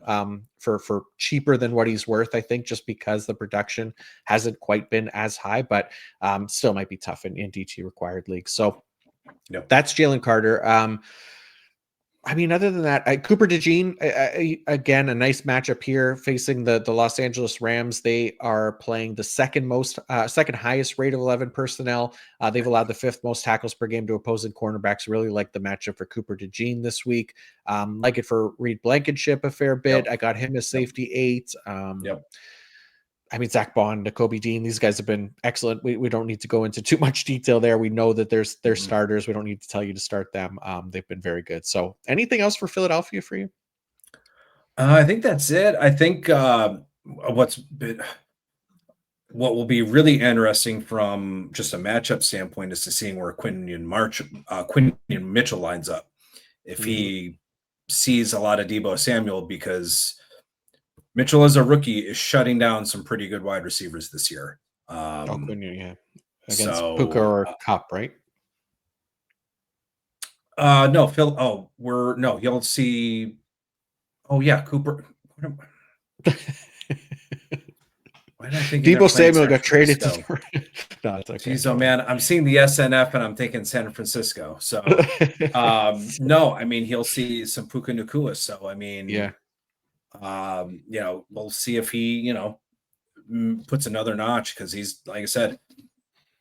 for cheaper than what he's worth, I think, just because the production hasn't quite been as high, but still might be tough in DT required league. So Yep. that's Jalen Carter. I mean, other than that, Cooper DeJean, again, a nice matchup here facing the Los Angeles Rams. They are playing the second highest rate of 11 personnel. They've allowed the 5th most tackles per game to opposing cornerbacks. Really like the matchup for Cooper DeJean this week. Like it for Reed Blankenship a fair bit. Yep. I got him as safety 8. Yep. I mean, Zach Bond, Kobe Dean, these guys have been excellent. We don't need to go into too much detail there. We know that they're starters. We don't need to tell you to start them. They've been very good. So anything else for Philadelphia for you? I think that's it. I think what will be really interesting from just a matchup standpoint is to seeing where Quinton Mitchell lines up. If Mm-hmm. he sees a lot of Deebo Samuel, because Mitchell as a rookie is shutting down some pretty good wide receivers this year. Yeah. Against Puka So or Cup, right? no, Phil. Oh, you'll see. Oh yeah, Cooper. Why did I think they're Debo playing Samuel San got traded to Francisco? no, it's okay. Jeez, oh Go ahead. man, I'm seeing the SNF and I'm thinking San Francisco. So, no, I mean, he'll see some Puka Nakua. So, I Yeah. mean, we'll see if he, puts another notch, because he's, like I said,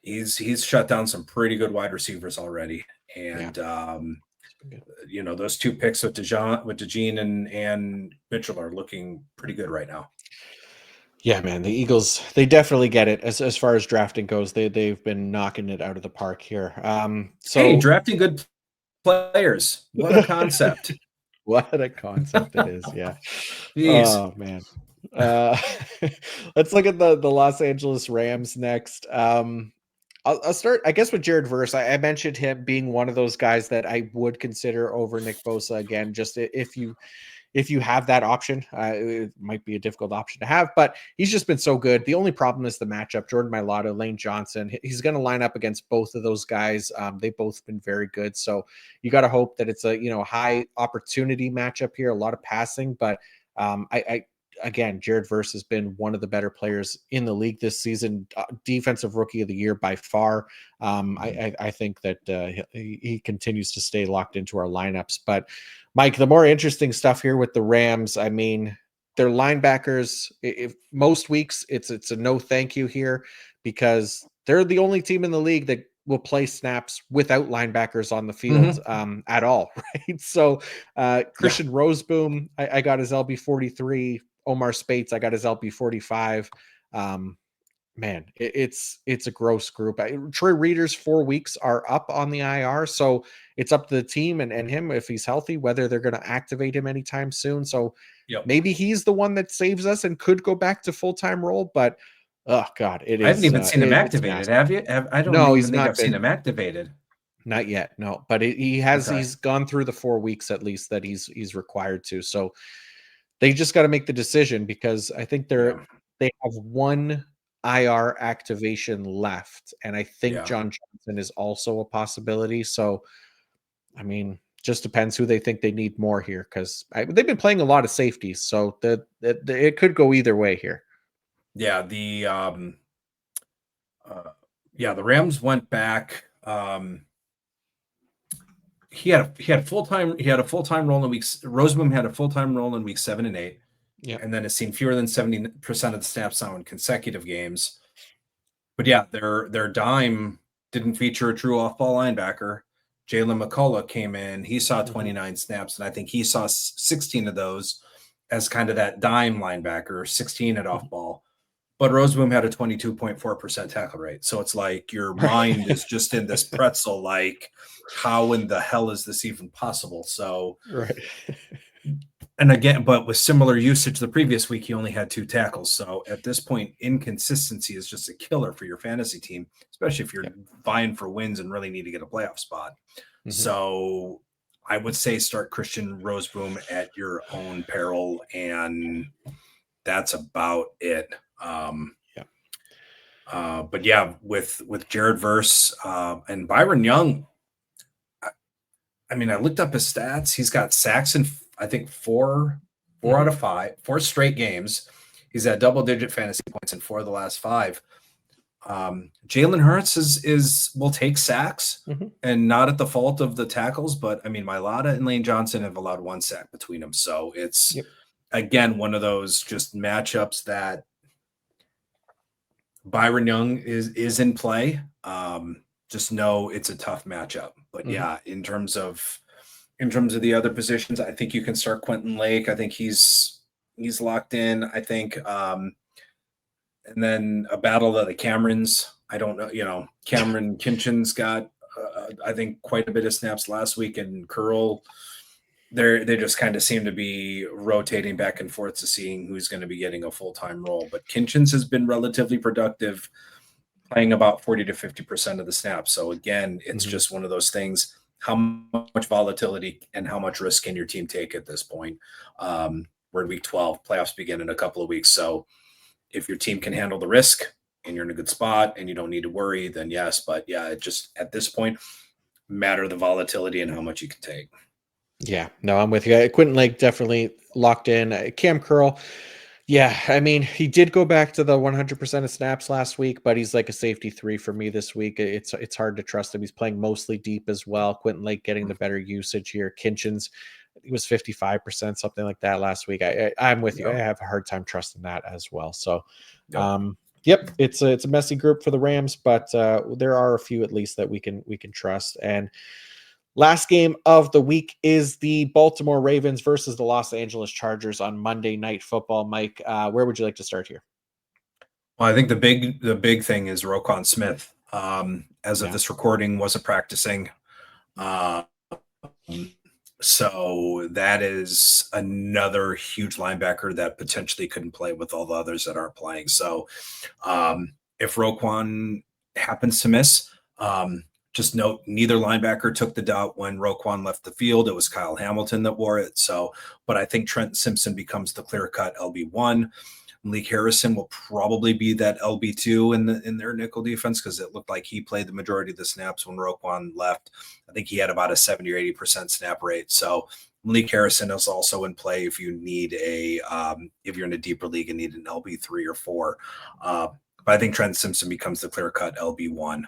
he's shut down some pretty good wide receivers already. And, those 2 picks with DeJean and Mitchell are looking pretty good right now. Yeah, man, the Eagles, they definitely get it as far as drafting goes. They've been knocking it out of the park here. Hey, So drafting good players. What a concept. what a concept it is. Yeah. Jeez. Oh man. Uh, let's look at the Los Angeles Rams next. I'll start, I guess, with Jared Verse. I mentioned him being one of those guys that I would consider over Nick Bosa again. Just if you have that option, it might be a difficult option to have, but he's just been so good. The only problem is the matchup. Jordan Mailata, Lane Johnson. He's going to line up against both of those guys. They've both been very good, so you got to hope that it's a high opportunity matchup here. A lot of passing, but I again, Jared Verse has been one of the better players in the league this season. Defensive Rookie of the Year by far. I think that he continues to stay locked into our lineups. But Mike, the more interesting stuff here with the Rams, I mean, their linebackers, if most weeks it's a no thank you here, because they're the only team in the league that will play snaps without linebackers on the field at all, right? So Yeah. Christian Roseboom, I got his LB 43. Omar Spates, I got his LB 45. Man, it's a gross group. Troy Reader's 4 weeks are up on the IR, so it's up to the team and him, if he's healthy, whether they're going to activate him anytime soon. So Yep. maybe he's the one that saves us and could go back to full-time role, but oh god, I haven't even seen him it's activated. nasty. Have you? I don't No, even he's think not I've seen been. him activated. Not yet, no. But Okay. he's gone through the 4 weeks at least that he's required to. So they just got to make the decision, because I think Yeah. they have one IR activation left, and I think Yeah. John Johnson is also a possibility. So, I mean, just depends who they think they need more here, because they've been playing a lot of safeties, so it could go either way here. Yeah. The Rams went back. He had a full time role in weeks. Roseboom had a full time role in week 7 and 8, Yeah. and then has seen fewer than 70% of the snaps now in consecutive games. But yeah, their dime didn't feature a true off ball linebacker. Jalen McCullough came in. He saw 29 snaps, and I think he saw 16 of those as kind of that dime linebacker, 16 at off ball. But Roseboom had a 22.4% tackle rate. So it's like your mind is just in this pretzel, like, how in the hell is this even possible? So, Right. and again, but with similar usage the previous week, he only had 2 tackles. So at this point, inconsistency is just a killer for your fantasy team, especially if you're vying for wins and really need to get a playoff spot. So I would say start Christian Roseboom at your own peril, and that's about it. But yeah, with Jared Verse and Byron Young, I mean, I looked up his stats. He's got sacks in, I think, four out of 5, 4 straight games. He's at double-digit fantasy points in 4 of the last 5. Jalen Hurts will take sacks and not at the fault of the tackles, but I mean, Mailata and Lane Johnson have allowed 1 sack between them. So it's again one of those just matchups that Byron Young is in play. Just know it's a tough matchup. But yeah, in terms of the other positions, I think you can start Quentin Lake. I think he's locked in. I think and then a battle of the Camerons. I don't know, Cameron Kinchin's got I think quite a bit of snaps last week, and Curl, they just kind of seem to be rotating back and forth to seeing who's going to be getting a full-time role. But Kinchins has been relatively productive, playing about 40 to 50% of the snaps. So again, it's just one of those things. How much volatility and how much risk can your team take at this point? We're in week 12, playoffs begin in a couple of weeks. So if your team can handle the risk and you're in a good spot and you don't need to worry, then yes. But yeah, it just at this point matter the volatility and how much you can take. Yeah, no, I'm with you. Quentin Lake definitely locked in. Cam Curl, yeah, I mean, he did go back to the 100% of snaps last week, but he's like a safety 3 for me this week. It's hard to trust him. He's playing mostly deep as well. Quentin Lake getting the better usage here. Kinchins, he was 55%, something like that last week. I'm with you. I have a hard time trusting that as well. So, it's a messy group for the Rams, but there are a few at least that we can trust. And last game of the week is the Baltimore Ravens versus the Los Angeles Chargers on Monday Night Football. Mike, where would you like to start here? Well, I think the big thing is Roquan Smith. As of this recording, wasn't practicing. So that is another huge linebacker that potentially couldn't play with all the others that aren't playing. So if Roquan happens to miss, just note neither linebacker took the dot when Roquan left the field. It was Kyle Hamilton that wore it. So, but I think Trent Simpson becomes the clear-cut LB1. Malik Harrison will probably be that LB2 in their nickel defense because it looked like he played the majority of the snaps when Roquan left. I think he had about a 70 or 80% snap rate. So Malik Harrison is also in play if you need if you're in a deeper league and need an LB3 or 4. But I think Trent Simpson becomes the clear-cut LB1.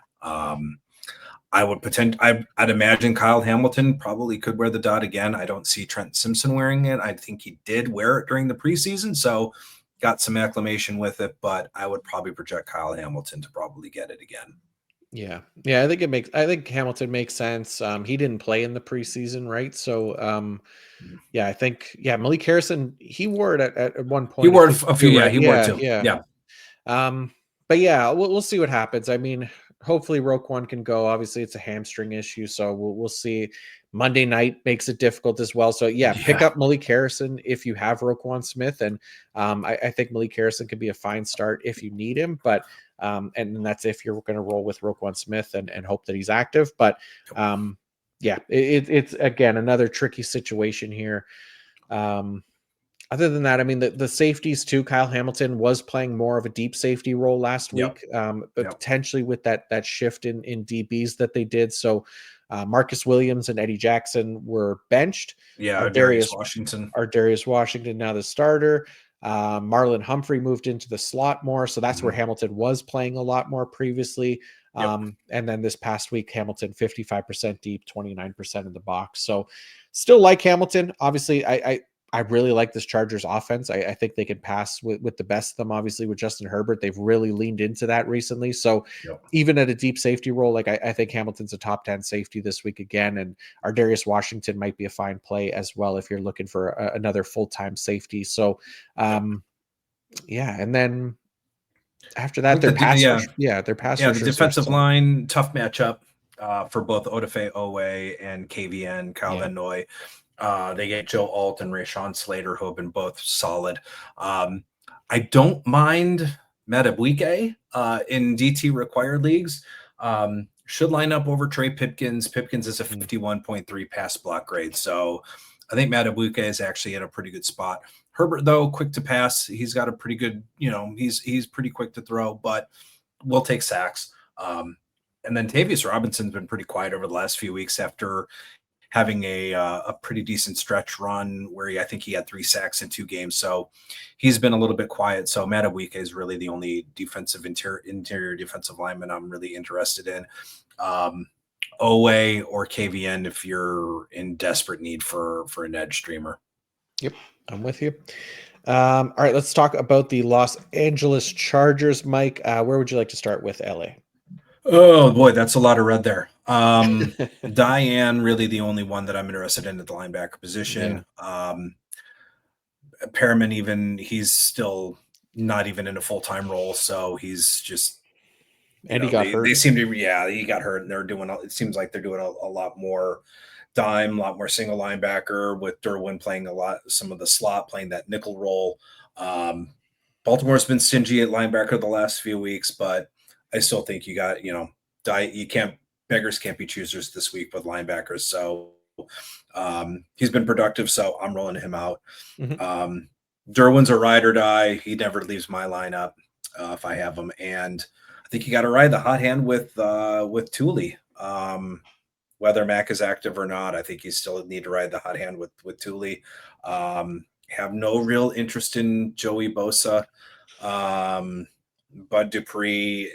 I'd imagine Kyle Hamilton probably could wear the dot again. I don't see Trent Simpson wearing it. I think he did wear it during the preseason, so got some acclimation with it, but I would probably project Kyle Hamilton to probably get it again. Yeah. I think Hamilton makes sense. He didn't play in the preseason, right? So I think Malik Harrison, he wore it at one point. He wore it a few, right? He wore it too. Yeah. But we'll see what happens. I mean, hopefully Roquan can go. Obviously, it's a hamstring issue, so we'll see. Monday night makes it difficult as well. So pick up Malik Harrison if you have Roquan Smith, and I think Malik Harrison could be a fine start if you need him. But and that's if you're going to roll with Roquan Smith and hope that he's active. But it's again another tricky situation here. Other than that, I mean, the safeties too. Kyle Hamilton was playing more of a deep safety role last week, but potentially with that shift in DBs that they did. So Marcus Williams and Eddie Jackson were benched. Darius Washington. Darius Washington now the starter. Marlon Humphrey moved into the slot more, so that's where Hamilton was playing a lot more previously. And then this past week, Hamilton 55% deep, 29% in the box. So still like Hamilton. Obviously, I really like this Chargers offense. I think they can pass with the best of them. Obviously, with Justin Herbert, they've really leaned into that recently. So even at a deep safety role, I think Hamilton's a top 10 safety this week again. And Darius Washington might be a fine play as well if you're looking for another full-time safety. So, and then after that, their pass the defensive line, tough matchup for both Odafe Owe and KVN, Kyle Van Noy. They get Joe Alt and Rashawn Slater, who have been both solid. I don't mind Madubuike in DT required leagues. Should line up over Trey Pipkins. Pipkins is a 51.3 pass block grade. So I think Madubuike is actually in a pretty good spot. Herbert, though, quick to pass. He's got a pretty good, he's pretty quick to throw, but will take sacks. And then Tavius Robinson's been pretty quiet over the last few weeks after having a pretty decent stretch run where I think he had 3 sacks in 2 games. So he's been a little bit quiet. So Madubuike is really the only defensive interior defensive lineman I'm really interested in. Owe or KVN if you're in desperate need for an edge streamer. Yep, I'm with you. All right, let's talk about the Los Angeles Chargers. Mike, where would you like to start with LA? Oh boy, that's a lot of red there. Diane, really the only one that I'm interested in at the linebacker position. Perriman, he's still not even in a full-time role, so he's just. And he got hurt. They seem to, he got hurt, and they're doing. It seems like they're doing a lot more dime, a lot more single linebacker with Derwin playing some of the slot, playing that nickel role. Baltimore's been stingy at linebacker the last few weeks, but I still think you got, beggars can't be choosers this week with linebackers. So he's been productive, so I'm rolling him out. Derwin's a ride or die. He never leaves my lineup if I have him. And I think you got to ride the hot hand with Thule. Whether Mac is active or not, I think you still need to ride the hot hand with Thule. Have no real interest in Joey Bosa. Bud Dupree,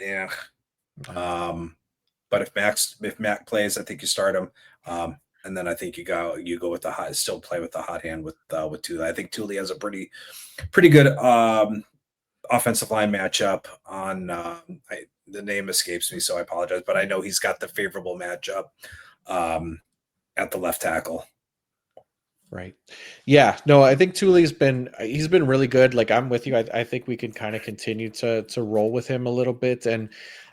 but if Mac plays, I think you start him, and then I think you go with still play with the hot hand with Thule. I think Thule has a pretty good offensive line matchup on. The name escapes me, so I apologize, but I know he's got the favorable matchup at the left tackle. Right. Yeah. No, I think Thule's been really good. Like I'm with you. I think we can kind of continue to roll with him a little bit. And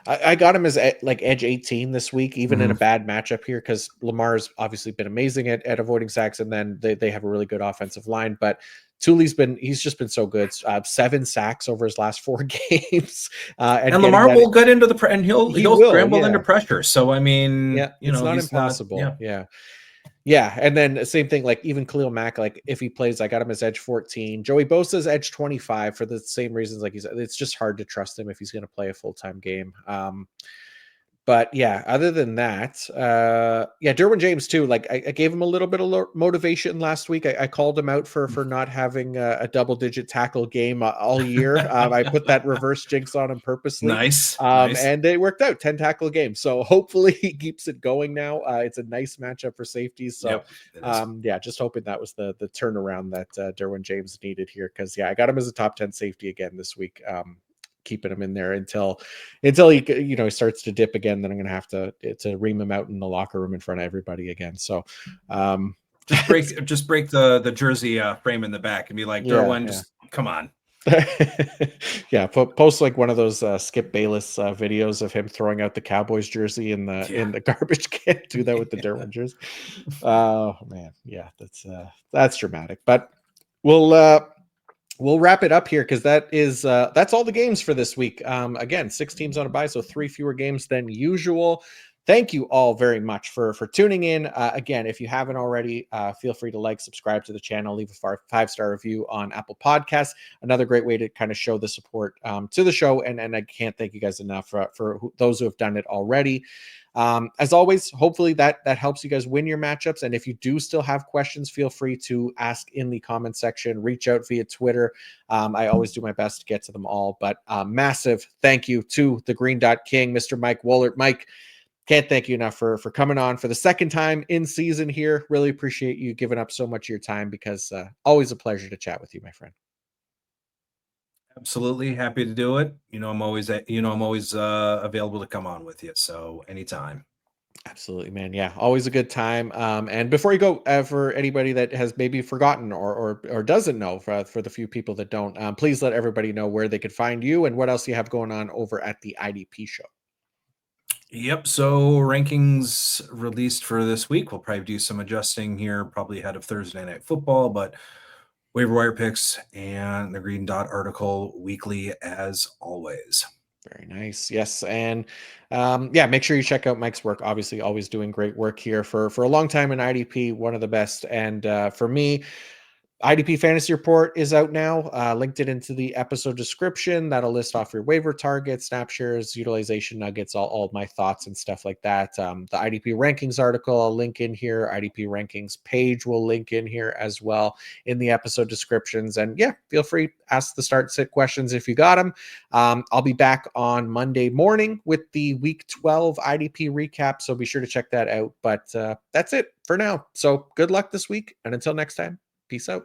I got him as like edge 18 this week, even in a bad matchup here, because Lamar's obviously been amazing at avoiding sacks, and then they have a really good offensive line. But he's just been so good. 7 sacks over his last 4 games, and Lamar will get into the and he'll scramble into pressure. So I mean, yeah, it's not impossible. Yeah, and then same thing, like even Khalil Mack, like if he plays, I got him as edge 14. Joey Bosa's edge 25 for the same reasons. Like it's just hard to trust him if he's going to play a full-time game. But yeah, other than that, yeah, Derwin James too. Like I gave him a little bit of motivation last week. I called him out for not having a double-digit tackle game all year. I put that reverse jinx on him purposely. Nice. And they worked out 10 tackle game. So hopefully he keeps it going now. It's a nice matchup for safeties. So yeah, just hoping that was the turnaround that Derwin James needed here. Because yeah, I got him as a top 10 safety again this week. Keeping him in there until he starts to dip again. Then I'm gonna have to ream him out in the locker room in front of everybody again. So just break the jersey frame in the back and be like, Derwin, just come on. Yeah, post like one of those Skip Bayless videos of him throwing out the Cowboys jersey in the garbage can. Do that with the Derwin jersey. Oh man, yeah, that's dramatic. But we'll wrap it up here because that's all the games for this week. Again, 6 teams on a bye, so 3 fewer games than usual. Thank you all very much for tuning in. Again, if you haven't already, feel free to subscribe to the channel, leave a 5-star review on Apple Podcasts. Another great way to kind of show the support to the show. And I can't thank you guys enough for those who have done it already. As always, hopefully that helps you guys win your matchups. And if you do still have questions, feel free to ask in the comment section, reach out via Twitter. I always do my best to get to them all, but massive thank you to the Green Dot King, Mr. Mike Woellert. Mike, can't thank you enough for coming on for the second time in season here. Really appreciate you giving up so much of your time because always a pleasure to chat with you, my friend. Absolutely happy to do it. I'm always available to come on with you. So anytime. Absolutely, man. Yeah, always a good time. And before you go, for anybody that has maybe forgotten or doesn't know, for the few people that don't, please let everybody know where they could find you and what else you have going on over at the IDP show. Yep. So rankings released for this week. We'll probably do some adjusting here, probably ahead of Thursday Night Football, but waiver wire picks and the Green Dot article weekly as always. Very nice. Yes. And yeah, make sure you check out Mike's work. Obviously, always doing great work here for a long time in IDP, one of the best. And for me, IDP Fantasy Report is out now. Linked it into the episode description. That'll list off your waiver targets, snap shares, utilization nuggets, all my thoughts and stuff like that. The IDP rankings article I'll link in here. IDP rankings page will link in here as well in the episode descriptions. And yeah, feel free, ask the start sit questions if you got them. I'll be back on Monday morning with the week 12 IDP recap. So be sure to check that out. But that's it for now. So good luck this week. And until next time. Peace out.